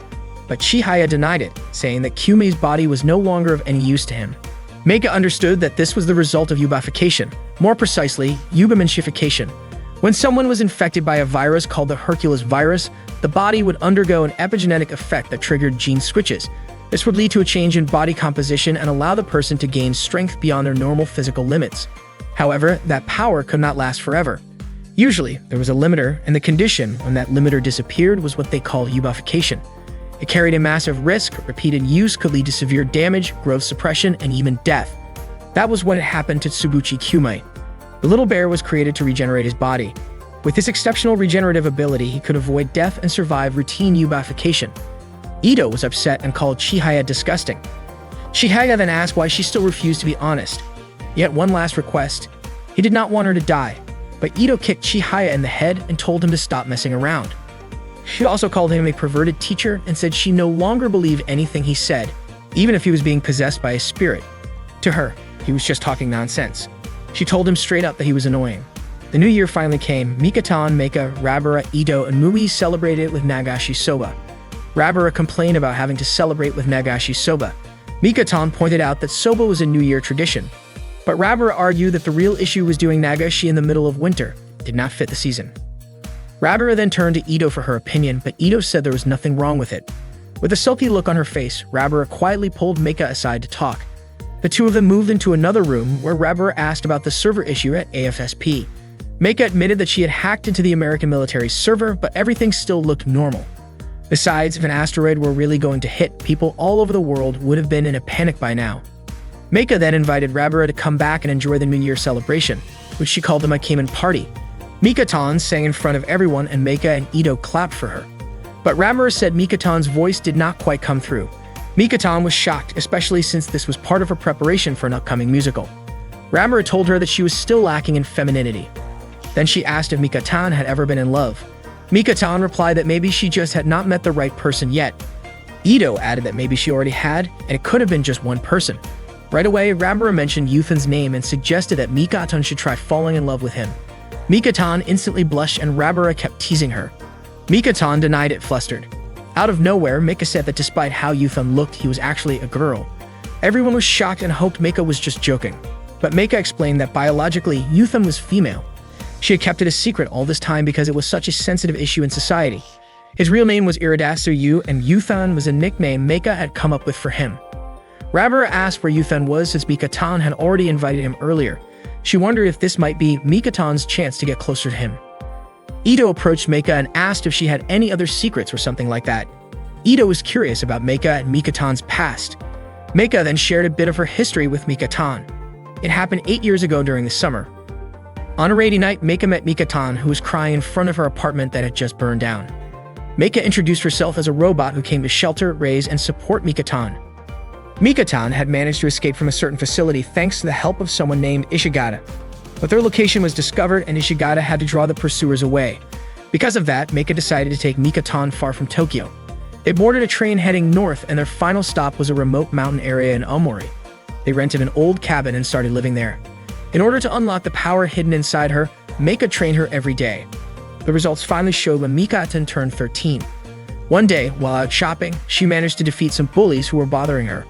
but Chihaya denied it, saying that Kyumei's body was no longer of any use to him. Meika understood that this was the result of yubification, more precisely, yubimensification. When someone was infected by a virus called the Hercules virus, the body would undergo an epigenetic effect that triggered gene switches. This would lead to a change in body composition and allow the person to gain strength beyond their normal physical limits. However, that power could not last forever. Usually, there was a limiter, and the condition when that limiter disappeared was what they call yubification. It carried a massive risk. Repeated use could lead to severe damage, growth suppression, and even death. That was what had happened to Tsubuchi Kyumai. The little bear was created to regenerate his body. With this exceptional regenerative ability, he could avoid death and survive routine yubification. Ito was upset and called Chihaya disgusting. Chihaya then asked why she still refused to be honest. Yet one last request. He did not want her to die, but Ito kicked Chihaya in the head and told him to stop messing around. She also called him a perverted teacher and said she no longer believed anything he said, even if he was being possessed by a spirit. To her, he was just talking nonsense. She told him straight up that he was annoying. The new year finally came. Mikatan, Meika, Rabara, Ito, and Mui celebrated with Nagashi Soba. Rabara complained about having to celebrate with Nagashi Soba. Mikatan pointed out that Soba was a New Year tradition. But Rabara argued that the real issue was doing Nagashi in the middle of winter. It did not fit the season. Rabara then turned to Ito for her opinion, but Ito said there was nothing wrong with it. With a sulky look on her face, Rabara quietly pulled Meika aside to talk. The two of them moved into another room where Rabara asked about the server issue at AFSP. Meika admitted that she had hacked into the American military's server, but everything still looked normal. Besides, if an asteroid were really going to hit, people all over the world would have been in a panic by now. Meika then invited Rabara to come back and enjoy the New Year celebration, which she called the Maikaman Party. Mikatan sang in front of everyone and Meika and Ito clapped for her. But Rabara said Mikatan's voice did not quite come through. Mikatan was shocked, especially since this was part of her preparation for an upcoming musical. Rabara told her that she was still lacking in femininity. Then she asked if Mikatan had ever been in love. Mikatan replied that maybe she just had not met the right person yet. Ito added that maybe she already had, and it could have been just one person. Right away, Rabara mentioned Yuthan's name and suggested that Mikatan should try falling in love with him. Mikatan instantly blushed and Rabara kept teasing her. Mikatan denied it, flustered. Out of nowhere, Meika said that despite how Yuthan looked, he was actually a girl. Everyone was shocked and hoped Meika was just joking. But Meika explained that biologically, Yuthan was female. She had kept it a secret all this time because it was such a sensitive issue in society. His real name was Iridasu Yu, and Yuthan was a nickname Meika had come up with for him. Rabara asked where Yuthan was since Mikatan had already invited him earlier. She wondered if this might be Mikatan's chance to get closer to him. Ito approached Meika and asked if she had any other secrets or something like that. Ito was curious about Meika and Mikatan's past. Meika then shared a bit of her history with Mikatan. It happened 8 years ago during the summer. On a rainy night, Meika met Mikatan, who was crying in front of her apartment that had just burned down. Meika introduced herself as a robot who came to shelter, raise, and support Mikatan. Mikatan had managed to escape from a certain facility thanks to the help of someone named Ishigata. But their location was discovered and Ishigata had to draw the pursuers away. Because of that, Meika decided to take Mikatan far from Tokyo. They boarded a train heading north and their final stop was a remote mountain area in Omori. They rented an old cabin and started living there. In order to unlock the power hidden inside her, Meika trained her every day. The results finally showed when Mikatan turned 13. One day, while out shopping, she managed to defeat some bullies who were bothering her.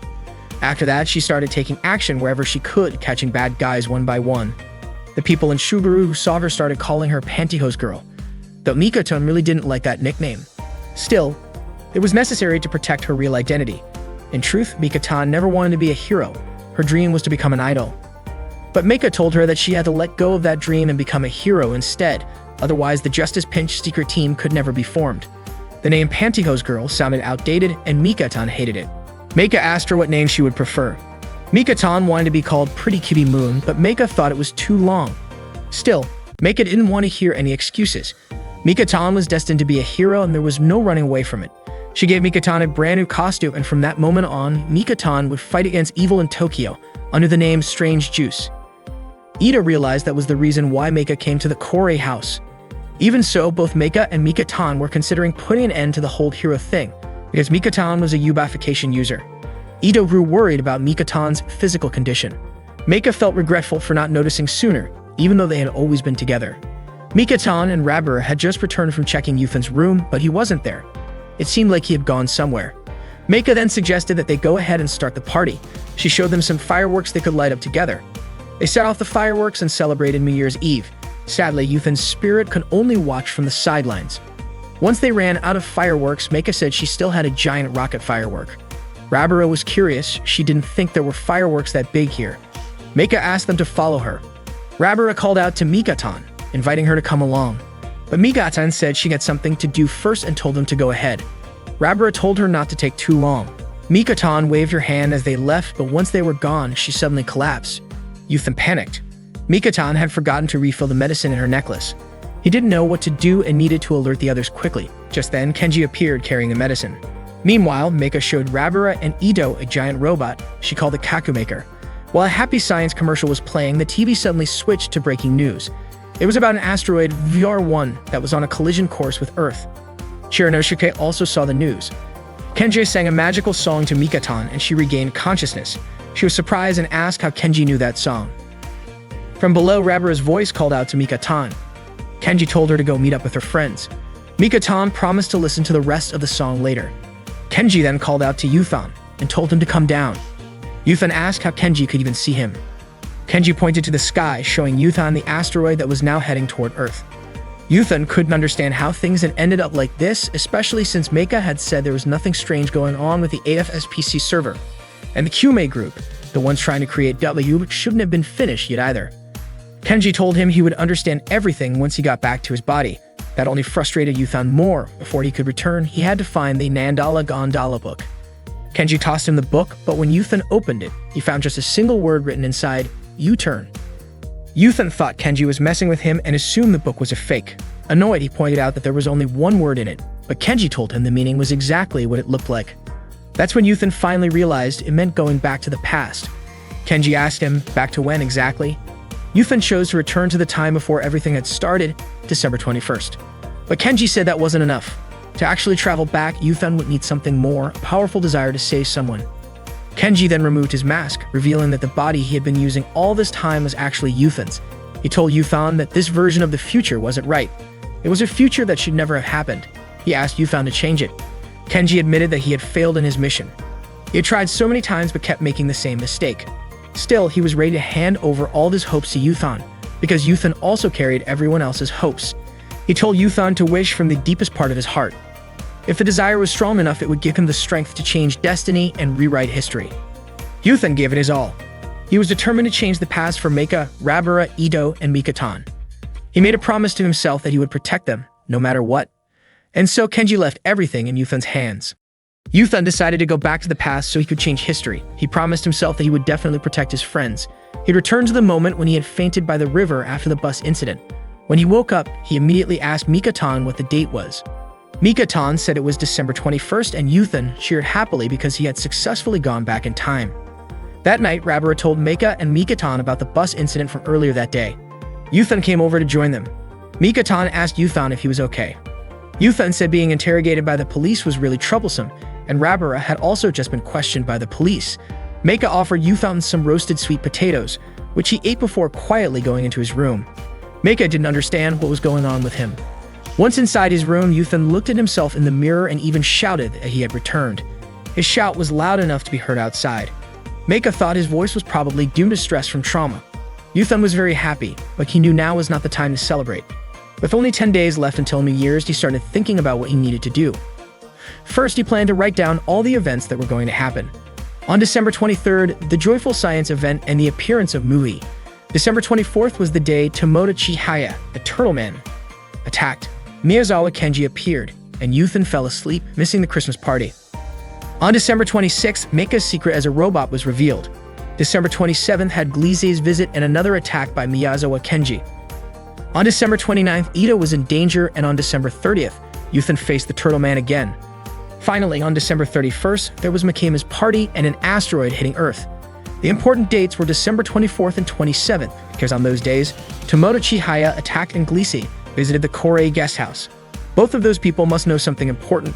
After that, she started taking action wherever she could, catching bad guys one by one. The people in Shuguru who saw her started calling her Pantyhose Girl, though Mikatan really didn't like that nickname. Still, it was necessary to protect her real identity. In truth, Mika-tan never wanted to be a hero. Her dream was to become an idol. But Mika told her that she had to let go of that dream and become a hero instead, otherwise the Justice Pinch secret team could never be formed. The name Pantyhose Girl sounded outdated, and Mika-tan hated it. Mika asked her what name she would prefer. Mika-tan wanted to be called Pretty Kitty Moon, but Mika thought it was too long. Still, Mika didn't want to hear any excuses. Mika-tan was destined to be a hero, and there was no running away from it. She gave Mika-tan a brand new costume, and from that moment on, Mika-tan would fight against evil in Tokyo under the name Strange Juice. Ida realized that was the reason why Mika came to the Korei house. Even so, both Mika and Mika-tan were considering putting an end to the whole hero thing, because Mika-tan was a yubification user. Ito grew worried about Mika-tan's physical condition. Mika felt regretful for not noticing sooner, even though they had always been together. Mika-tan and Rabura had just returned from checking Yuthan's room, but he wasn't there. It seemed like he had gone somewhere. Mika then suggested that they go ahead and start the party. She showed them some fireworks they could light up together. They set off the fireworks and celebrated New Year's Eve. Sadly, Yuthan's spirit could only watch from the sidelines. Once they ran out of fireworks, Mika said she still had a giant rocket firework. Rabura was curious. She didn't think there were fireworks that big here. Mika asked them to follow her. Rabura called out to Mika-tan, inviting her to come along. But Mika-tan said she had something to do first and told them to go ahead. Rabura told her not to take too long. Mika-tan waved her hand as they left, but once they were gone, she suddenly collapsed. Yuthan panicked. Mika-tan had forgotten to refill the medicine in her necklace. He didn't know what to do and needed to alert the others quickly. Just then, Kenji appeared carrying the medicine. Meanwhile, Mika showed Rabura and Ito a giant robot she called the Kakumaker. While a Happy Science commercial was playing, the TV suddenly switched to breaking news. It was about an asteroid VR1 that was on a collision course with Earth. Shiranosuke also saw the news. Kenji sang a magical song to Mika-tan and she regained consciousness. She was surprised and asked how Kenji knew that song. From below, Rabura's voice called out to Mika-tan. Kenji told her to go meet up with her friends. Mika-tan promised to listen to the rest of the song later. Kenji then called out to Yuthan and told him to come down. Yuthan asked how Kenji could even see him. Kenji pointed to the sky, showing Yuthan the asteroid that was now heading toward Earth. Yuthan couldn't understand how things had ended up like this, especially since Mika had said there was nothing strange going on with the AFSPC server. And the Kyume group, the ones trying to create W, shouldn't have been finished yet either. Kenji told him he would understand everything once he got back to his body. That only frustrated Yuthan more. Before he could return, he had to find the Nandala Gondala book. Kenji tossed him the book, but when Yuthan opened it, he found just a single word written inside, U-turn. Yuthan thought Kenji was messing with him and assumed the book was a fake. Annoyed, he pointed out that there was only one word in it, but Kenji told him the meaning was exactly what it looked like. That's when Yuthan finally realized it meant going back to the past. Kenji asked him, back to when exactly? Yuthan chose to return to the time before everything had started, December 21st. But Kenji said that wasn't enough. To actually travel back, Yuthan would need something more, a powerful desire to save someone. Kenji then removed his mask, revealing that the body he had been using all this time was actually Yuthan's. He told Yuthan that this version of the future wasn't right. It was a future that should never have happened. He asked Yuthan to change it. Kenji admitted that he had failed in his mission. He had tried so many times but kept making the same mistake. Still, he was ready to hand over all his hopes to Yuthan, because Yuthan also carried everyone else's hopes. He told Yuthan to wish from the deepest part of his heart. If the desire was strong enough, it would give him the strength to change destiny and rewrite history. Yuthan gave it his all. He was determined to change the past for Mika, Rabura, Ito, and Mika-tan. He made a promise to himself that he would protect them, no matter what. And so Kenji left everything in Yuthan's hands. Yuthan decided to go back to the past so he could change history. He promised himself that he would definitely protect his friends. He returned to the moment when he had fainted by the river after the bus incident. When he woke up, he immediately asked Mika-tan what the date was. Mika-tan said it was December 21st, and Yuthan cheered happily because he had successfully gone back in time. That night, Rabura told Mika and Mika-tan about the bus incident from earlier that day. Yuthan came over to join them. Mika-tan asked Yuthan if he was okay. Yuthan said being interrogated by the police was really troublesome, and Rabura had also just been questioned by the police. Mika offered Yuthan some roasted sweet potatoes, which he ate before quietly going into his room. Mika didn't understand what was going on with him. Once inside his room, Yuthan looked at himself in the mirror and even shouted that he had returned. His shout was loud enough to be heard outside. Mika thought his voice was probably due to stress from trauma. Yuthan was very happy, but he knew now was not the time to celebrate. With only 10 days left until New Year's, he started thinking about what he needed to do. First, he planned to write down all the events that were going to happen. On December 23rd, the Joyful Science event and the appearance of Mui. December 24th was the day Tomoda Chihaya, the Turtle Man, attacked. Miyazawa Kenji appeared, and Yuthan fell asleep, missing the Christmas party. On December 26th, Meika's secret as a robot was revealed. December 27th had Glise's visit and another attack by Miyazawa Kenji. On December 29th, Ida was in danger, and on December 30th, Yuthan faced the Turtle Man again. Finally, on December 31st, there was Mikima's party and an asteroid hitting Earth. The important dates were December 24th and 27th, because on those days, Tomoda Chihaya attacked and Glise visited the Korei guest house. Both of those people must know something important,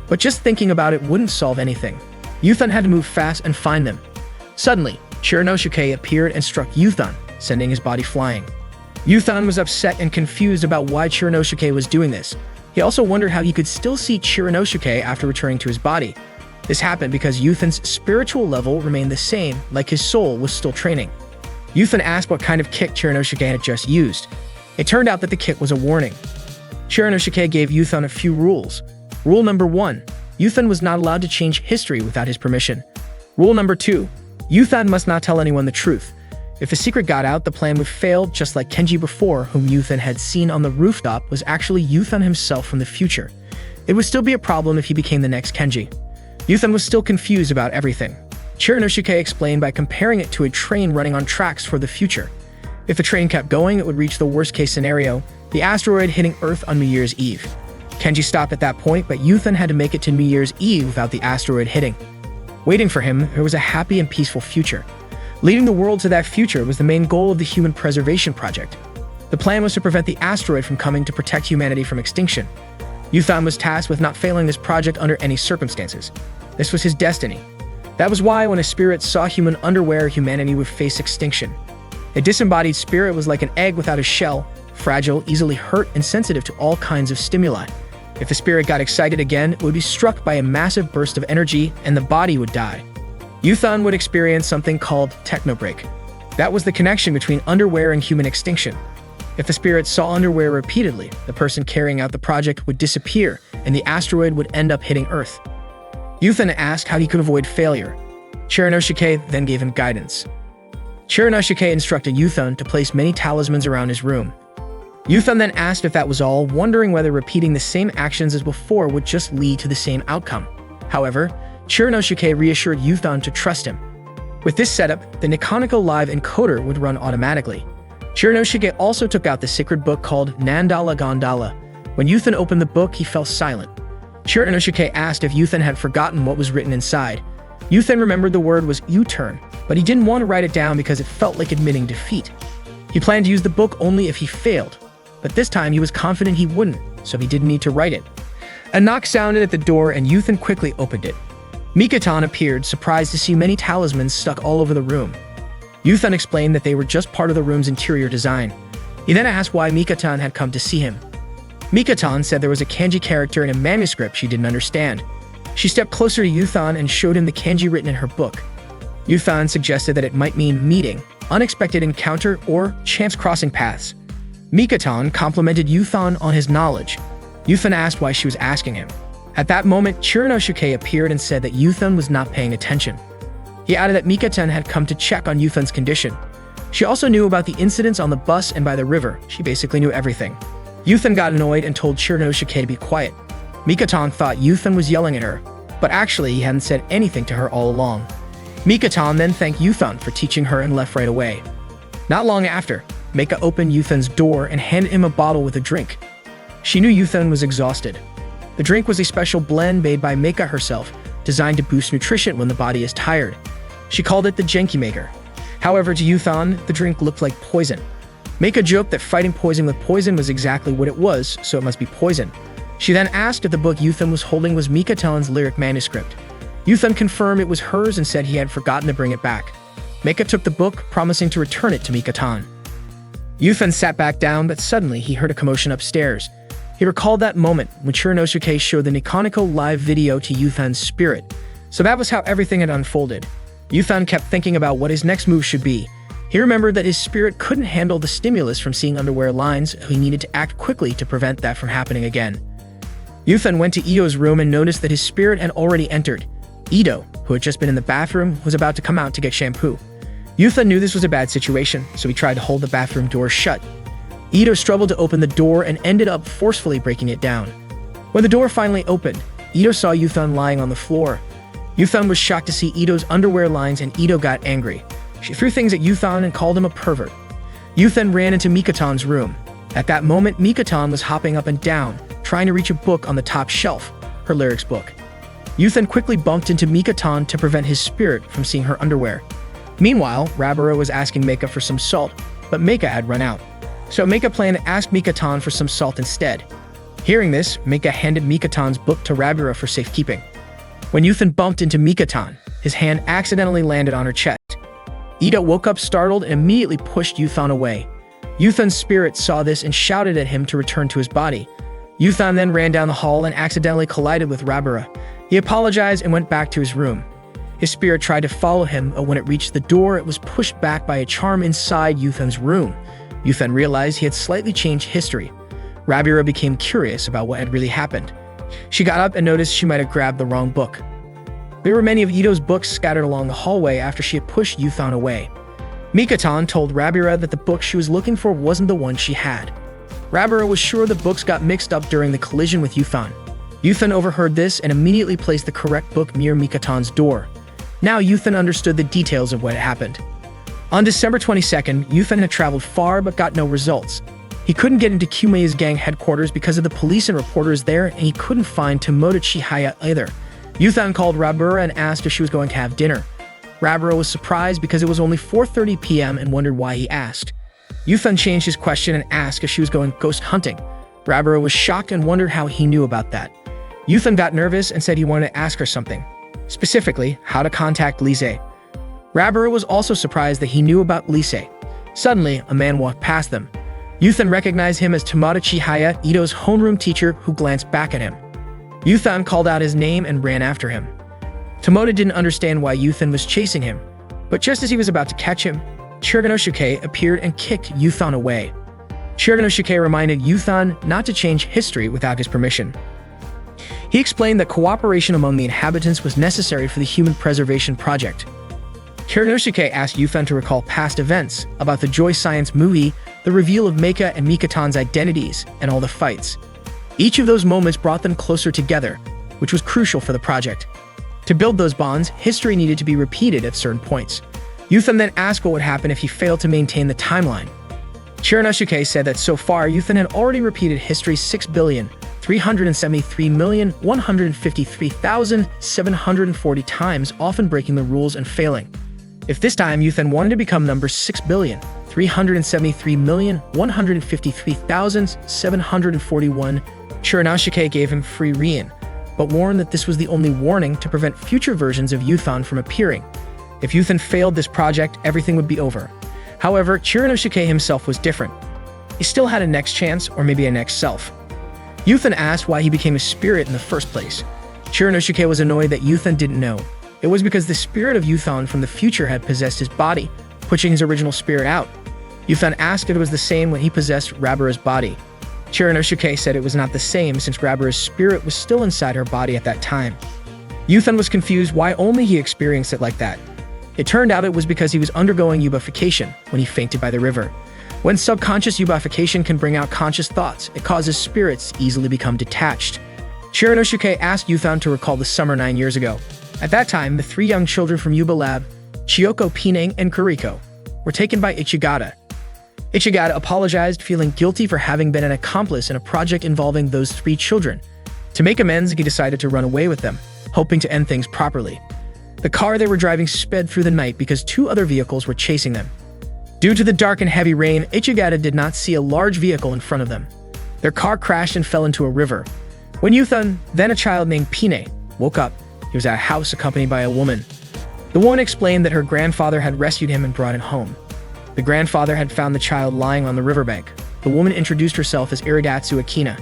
but just thinking about it wouldn't solve anything. Yuthan had to move fast and find them. Suddenly, Chiranosuke appeared and struck Yuthan, sending his body flying. Yuthan was upset and confused about why Chiranosuke was doing this. He also wondered how he could still see Chiranosuke after returning to his body. This happened because Yuthan's spiritual level remained the same, like his soul was still training. Yuthan asked what kind of kick Chiranosuke had just used. It turned out that the kick was a warning. Chiranosuke gave Yuthan a few rules. Rule number 1, Yuthan was not allowed to change history without his permission. Rule number 2, Yuthan must not tell anyone the truth. If the secret got out, the plan would fail, just like Kenji before, whom Yuthan had seen on the rooftop, was actually Yuthan himself from the future. It would still be a problem if he became the next Kenji. Yuthan was still confused about everything. Chiranosuke explained by comparing it to a train running on tracks for the future. If the train kept going, it would reach the worst-case scenario, the asteroid hitting Earth on New Year's Eve. Kenji stopped at that point, but Yuthan had to make it to New Year's Eve without the asteroid hitting. Waiting for him, there was a happy and peaceful future. Leading the world to that future was the main goal of the Human Preservation Project. The plan was to prevent the asteroid from coming to protect humanity from extinction. Yuthan was tasked with not failing this project under any circumstances. This was his destiny. That was why when a spirit saw human underwear, humanity would face extinction. A disembodied spirit was like an egg without a shell, fragile, easily hurt, and sensitive to all kinds of stimuli. If the spirit got excited again, it would be struck by a massive burst of energy, and the body would die. Yuthan would experience something called technobreak. That was the connection between underwear and human extinction. If the spirit saw underwear repeatedly, the person carrying out the project would disappear, and the asteroid would end up hitting Earth. Yuthan asked how he could avoid failure. Chiranosuke then gave him guidance. Chiranosuke instructed Yuthan to place many talismans around his room. Yuthan then asked if that was all, wondering whether repeating the same actions as before would just lead to the same outcome. However, Chiranosuke reassured Yuthan to trust him. With this setup, the Nikoniko Live encoder would run automatically. Chiranosuke also took out the sacred book called Nandala Gondala. When Yuthan opened the book, he fell silent. Chiranosuke asked if Yuthan had forgotten what was written inside. Yuthan remembered the word was U-turn, but he didn't want to write it down because it felt like admitting defeat. He planned to use the book only if he failed, but this time he was confident he wouldn't, so he didn't need to write it. A knock sounded at the door and Yuthan quickly opened it. Mikaton appeared, surprised to see many talismans stuck all over the room. Yuthan explained that they were just part of the room's interior design. He then asked why Mikaton had come to see him. Mikaton said there was a kanji character in a manuscript she didn't understand. She stepped closer to Yuthan and showed him the kanji written in her book. Yuthan suggested that it might mean meeting, unexpected encounter, or chance crossing paths. Mikaton complimented Yuthan on his knowledge. Yuthan asked why she was asking him. At that moment, Chiranosuke appeared and said that Yuthan was not paying attention. He added that Mikaton had come to check on Yuthan's condition. She also knew about the incidents on the bus and by the river. She basically knew everything. Yuthan got annoyed and told Chiranosuke to be quiet. Mikaton thought Yuthan was yelling at her, but actually he hadn't said anything to her all along. Mikaton then thanked Yuthan for teaching her and left right away. Not long after, Meika opened Yuthan's door and handed him a bottle with a drink. She knew Yuthan was exhausted. The drink was a special blend made by Meika herself, designed to boost nutrition when the body is tired. She called it the Genki Maker. However, to Yuthan, the drink looked like poison. Meika joked that fighting poison with poison was exactly what it was, so it must be poison. She then asked if the book Yuthan was holding was Mikaton's lyric manuscript. Yuthan confirmed it was hers and said he had forgotten to bring it back. Meika took the book, promising to return it to Mikaton. Yuthan sat back down, but suddenly he heard a commotion upstairs. He recalled that moment when Chiranosuke showed the Nikoniko Live video to Yuthan's spirit. So that was how everything had unfolded. Yuthan kept thinking about what his next move should be. He remembered that his spirit couldn't handle the stimulus from seeing underwear lines, so he needed to act quickly to prevent that from happening again. Yuthan went to Ito's room and noticed that his spirit had already entered. Ito, who had just been in the bathroom, was about to come out to get shampoo. Yuthan knew this was a bad situation, so he tried to hold the bathroom door shut. Ito struggled to open the door and ended up forcefully breaking it down. When the door finally opened, Ito saw Yuthan lying on the floor. Yuthan was shocked to see Ito's underwear lines, and Ito got angry. She threw things at Yuthan and called him a pervert. Yuthan ran into Mikotan's room. At that moment, Mikotan was hopping up and down, trying to reach a book on the top shelf, her lyrics book. Yuthan quickly bumped into Mikotan to prevent his spirit from seeing her underwear. Meanwhile, Rabara was asking Meika for some salt, but Meika had run out. So Meika planned to ask Mikotan for some salt instead. Hearing this, Meika handed Mikotan's book to Rabara for safekeeping. When Yuthan bumped into Mikotan, his hand accidentally landed on her chest. Ito woke up startled and immediately pushed Yuthan away. Yuthan's spirit saw this and shouted at him to return to his body. Yuthan then ran down the hall and accidentally collided with Rabara. He apologized and went back to his room. His spirit tried to follow him, but when it reached the door, it was pushed back by a charm inside Yuthan's room. Yuthan realized he had slightly changed history. Rabira became curious about what had really happened. She got up and noticed she might have grabbed the wrong book. There were many of Ito's books scattered along the hallway after she had pushed Yuthan away. Mikotan told Rabira that the book she was looking for wasn't the one she had. Rabira was sure the books got mixed up during the collision with Yuthan. Yuthan overheard this and immediately placed the correct book near Mikotan's door. Now Yuthan understood the details of what had happened. On December 22nd, Yuthan had traveled far but got no results. He couldn't get into Kumei's gang headquarters because of the police and reporters there, and he couldn't find Tomoda Chihaya either. Yuthan called Rabura and asked if she was going to have dinner. Rabura was surprised because it was only 4:30 p.m. and wondered why he asked. Yuthan changed his question and asked if she was going ghost hunting. Rabura was shocked and wondered how he knew about that. Yuthan got nervous and said he wanted to ask her something, specifically how to contact Lise. Rabura was also surprised that he knew about Lise. Suddenly, a man walked past them. Yuthan recognized him as Tomoda Chihaya, Ito's homeroom teacher, who glanced back at him. Yuthan called out his name and ran after him. Tomoda didn't understand why Yuthan was chasing him, but just as he was about to catch him, Chiriganosuke appeared and kicked Yuthan away. Chiriganosuke reminded Yuthan not to change history without his permission. He explained that cooperation among the inhabitants was necessary for the human preservation project. Chiriganosuke asked Yuthan to recall past events about the Joy Science movie, the reveal of Meika and Mikotan's identities, and all the fights. Each of those moments brought them closer together, which was crucial for the project. To build those bonds, history needed to be repeated at certain points. Yuthan then asked what would happen if he failed to maintain the timeline. Chiriganosuke said that so far, Yuthan had already repeated history 6,373,153,740 times, often breaking the rules and failing. If this time Yuthan wanted to become number 6,373,153,741, Chiriganosuke gave him free rein, but warned that this was the only warning to prevent future versions of Yuthan from appearing. If Yuthan failed this project, everything would be over. However, Chiriganosuke himself was different. He still had a next chance, or maybe a next self. Yuthan asked why he became a spirit in the first place. Chiriganosuke was annoyed that Yuthan didn't know. It was because the spirit of Yuthan from the future had possessed his body, pushing his original spirit out. Yuthan asked if it was the same when he possessed Rabura's body. Chiriganosuke said it was not the same since Rabura's spirit was still inside her body at that time. Yuthan was confused why only he experienced it like that. It turned out it was because he was undergoing eubiffication when he fainted by the river. When subconscious eubiffication can bring out conscious thoughts, it causes spirits to easily become detached. Chiriganosuke asked Yuthan to recall the summer 9 years ago. At that time, the 3 young children from Yuba Lab, Chiyoko, Pinang, and Kuriko, were taken by Ichigata. Ichigata apologized, feeling guilty for having been an accomplice in a project involving those 3 children. To make amends, he decided to run away with them, hoping to end things properly. The car they were driving sped through the night because 2 other vehicles were chasing them. Due to the dark and heavy rain, Ichigata did not see a large vehicle in front of them. Their car crashed and fell into a river. When Yuthan, then a child named Pine, woke up, he was at a house accompanied by a woman. The woman explained that her grandfather had rescued him and brought him home. The grandfather had found the child lying on the riverbank. The woman introduced herself as Iridatsu Akina.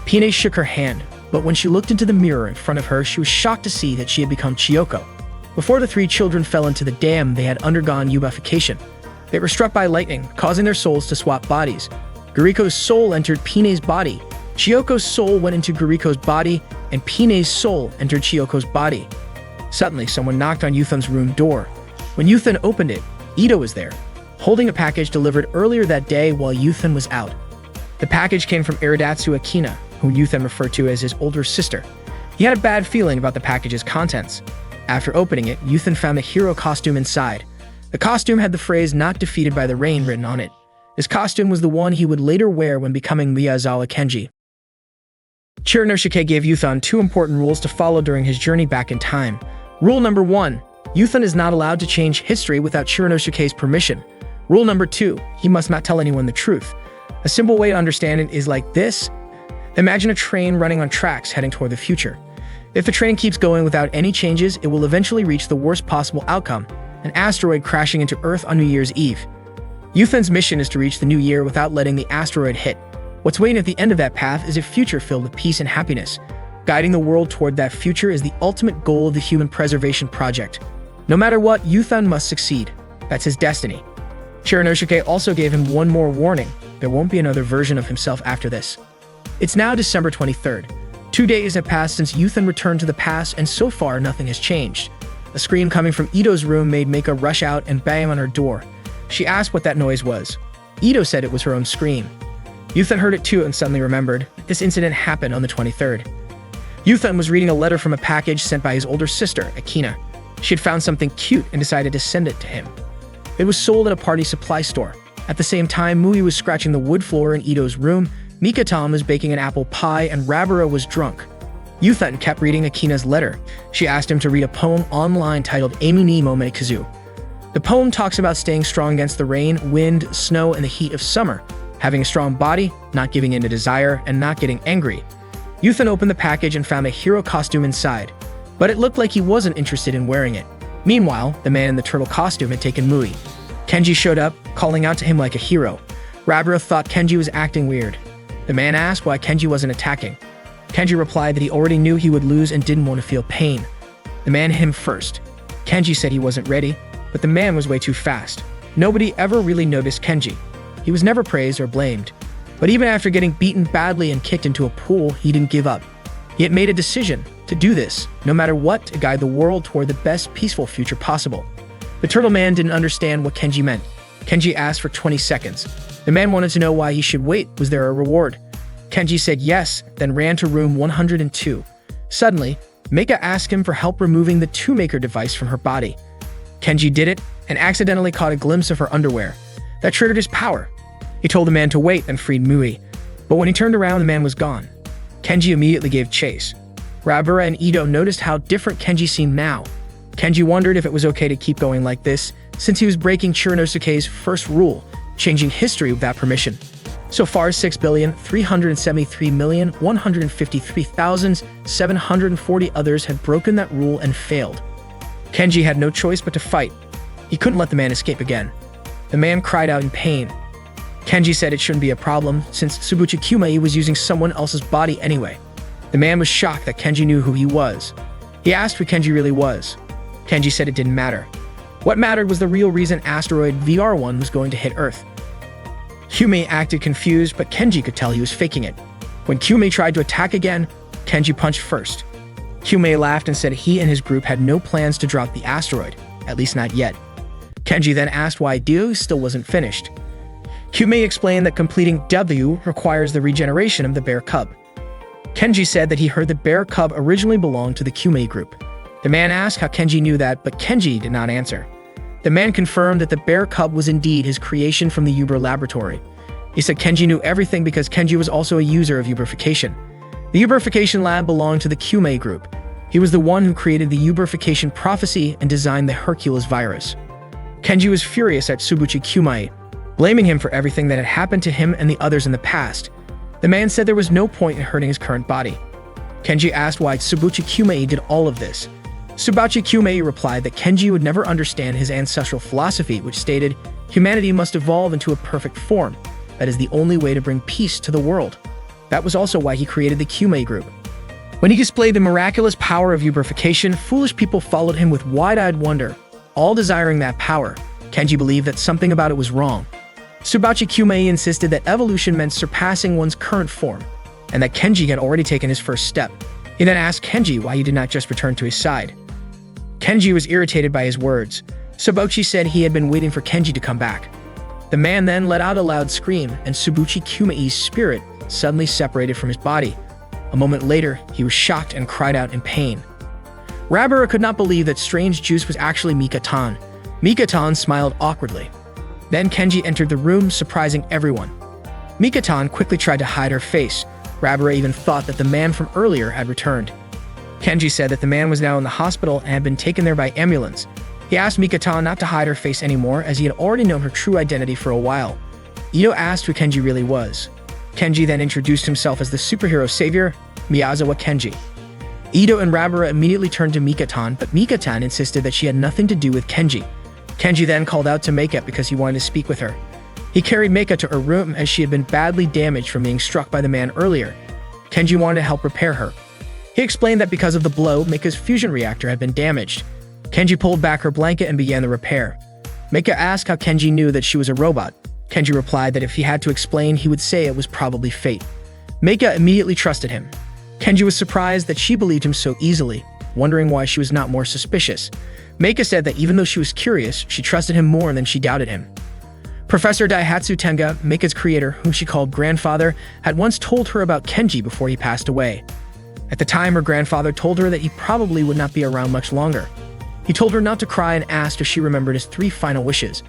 Pine shook her hand, but when she looked into the mirror in front of her, she was shocked to see that she had become Chiyoko. Before the 3 children fell into the dam, they had undergone eubiffication. They were struck by lightning, causing their souls to swap bodies. Guriko's soul entered Pine's body. Chiyoko's soul went into Guriko's body, and Pine's soul entered Chiyoko's body. Suddenly, someone knocked on Yuthan's room door. When Yuthan opened it, Ito was there, holding a package delivered earlier that day while Yuthan was out. The package came from Iridatsu Akina, who Yuthan referred to as his older sister. He had a bad feeling about the package's contents. After opening it, Yuthan found the hero costume inside. The costume had the phrase "not defeated by the rain" written on it. This costume was the one he would later wear when becoming Miyazawa Kenji. Chiranosuke gave Yuthan 2 important rules to follow during his journey back in time. Rule number 1. Yuthan is not allowed to change history without Chiranosuke's permission. Rule number 2. He must not tell anyone the truth. A simple way to understand it is like this. Imagine a train running on tracks heading toward the future. If the train keeps going without any changes, it will eventually reach the worst possible outcome, an asteroid crashing into Earth on New Year's Eve. Yuthan's mission is to reach the new year without letting the asteroid hit. What's waiting at the end of that path is a future filled with peace and happiness. Guiding the world toward that future is the ultimate goal of the Human Preservation Project. No matter what, Yuthan must succeed. That's his destiny. Chiranosuke also gave him one more warning. There won't be another version of himself after this. It's now December 23rd. 2 days have passed since Yuthan returned to the past, and so far nothing has changed. A scream coming from Ito's room made Meika rush out and bang on her door. She asked what that noise was. Ito said it was her own scream. Yuthan heard it too and suddenly remembered. This incident happened on the 23rd. Yuthan was reading a letter from a package sent by his older sister, Akina. She had found something cute and decided to send it to him. It was sold at a party supply store. At the same time, Mui was scratching the wood floor in Ito's room, Mikatam was baking an apple pie, and Rabara was drunk. Yuthan kept reading Akina's letter. She asked him to read a poem online titled Emu ni Mome Kazu. The poem talks about staying strong against the rain, wind, snow, and the heat of summer, having a strong body, not giving in to desire, and not getting angry. Yuthan opened the package and found a hero costume inside, but it looked like he wasn't interested in wearing it. Meanwhile, the man in the turtle costume had taken Mui. Kenji showed up, calling out to him like a hero. Rabara thought Kenji was acting weird. The man asked why Kenji wasn't attacking. Kenji replied that he already knew he would lose and didn't want to feel pain. The man hit him first. Kenji said he wasn't ready, but the man was way too fast. Nobody ever really noticed Kenji. He was never praised or blamed. But even after getting beaten badly and kicked into a pool, he didn't give up. He had made a decision to do this, no matter what, to guide the world toward the best peaceful future possible. The turtle man didn't understand what Kenji meant. Kenji asked for 20 seconds. The man wanted to know why he should wait. Was there a reward? Kenji said yes, then ran to room 102. Suddenly, Meika asked him for help removing the two-maker device from her body. Kenji did it and accidentally caught a glimpse of her underwear. That triggered his power. He told the man to wait and freed Mui. But when he turned around, the man was gone. Kenji immediately gave chase. Rabara and Ito noticed how different Kenji seemed now. Kenji wondered if it was okay to keep going like this, since he was breaking Chiranosuke's first rule, changing history without permission. So far, 6,373,153,740 others had broken that rule and failed. Kenji had no choice but to fight. He couldn't let the man escape again. The man cried out in pain. Kenji said it shouldn't be a problem, since Tsubuchi Kyumei was using someone else's body anyway. The man was shocked that Kenji knew who he was. He asked who Kenji really was. Kenji said it didn't matter. What mattered was the real reason asteroid VR1 was going to hit Earth. Kyumei acted confused, but Kenji could tell he was faking it. When Kyumei tried to attack again, Kenji punched first. Kyumei laughed and said he and his group had no plans to drop the asteroid, at least not yet. Kenji then asked why Dio still wasn't finished. Kyumei explained that completing W requires the regeneration of the bear cub. Kenji said that he heard the bear cub originally belonged to the Kyumei group. The man asked how Kenji knew that, but Kenji did not answer. The man confirmed that the bear cub was indeed his creation from the Uber laboratory. He said Kenji knew everything because Kenji was also a user of Uberification. The Uberification lab belonged to the Kyumei group. He was the one who created the Uberification prophecy and designed the Hercules virus. Kenji was furious at Tsubuchi Kyumei, blaming him for everything that had happened to him and the others in the past. The man said there was no point in hurting his current body. Kenji asked why Tsubuchi Kyumei did all of this. Tsubuchi Kyumei replied that Kenji would never understand his ancestral philosophy, which stated, humanity must evolve into a perfect form. That is the only way to bring peace to the world. That was also why he created the Kyumei group. When he displayed the miraculous power of Uberification, foolish people followed him with wide-eyed wonder, all desiring that power. Kenji believed that something about it was wrong. Tsubuchi Kyumei insisted that evolution meant surpassing one's current form. and that Kenji had already taken his first step. He then asked Kenji why he did not just return to his side. Kenji was irritated by his words. Subochi said he had been waiting for Kenji to come back. The man then let out a loud scream, and Subochi Kumai's spirit suddenly separated from his body. A moment later, he was shocked and cried out in pain. Rabara could not believe that strange juice was actually Mika-tan. Mika-tan smiled awkwardly. Then Kenji entered the room, surprising everyone. Mika-tan quickly tried to hide her face. Rabara even thought that the man from earlier had returned. Kenji said that the man was now in the hospital and had been taken there by ambulance. He asked Mika-tan not to hide her face anymore, as he had already known her true identity for a while. Ito asked who Kenji really was. Kenji then introduced himself as the superhero savior, Miyazawa Kenji. Ito and Rabara immediately turned to Mika-tan, but Mika-tan insisted that she had nothing to do with Kenji. Kenji then called out to Meika because he wanted to speak with her. He carried Meika to her room as she had been badly damaged from being struck by the man earlier. Kenji wanted to help repair her. He explained that because of the blow, Meika's fusion reactor had been damaged. Kenji pulled back her blanket and began the repair. Meika asked how Kenji knew that she was a robot. Kenji replied that if he had to explain, he would say it was probably fate. Meika immediately trusted him. Kenji was surprised that she believed him so easily, wondering why she was not more suspicious. Meika said that even though she was curious, she trusted him more than she doubted him. Professor Daihatsu Tenga, Meika's creator, whom she called grandfather, had once told her about Kenji before he passed away. At the time, her grandfather told her that he probably would not be around much longer. He told her not to cry and asked if she remembered his 3 final wishes.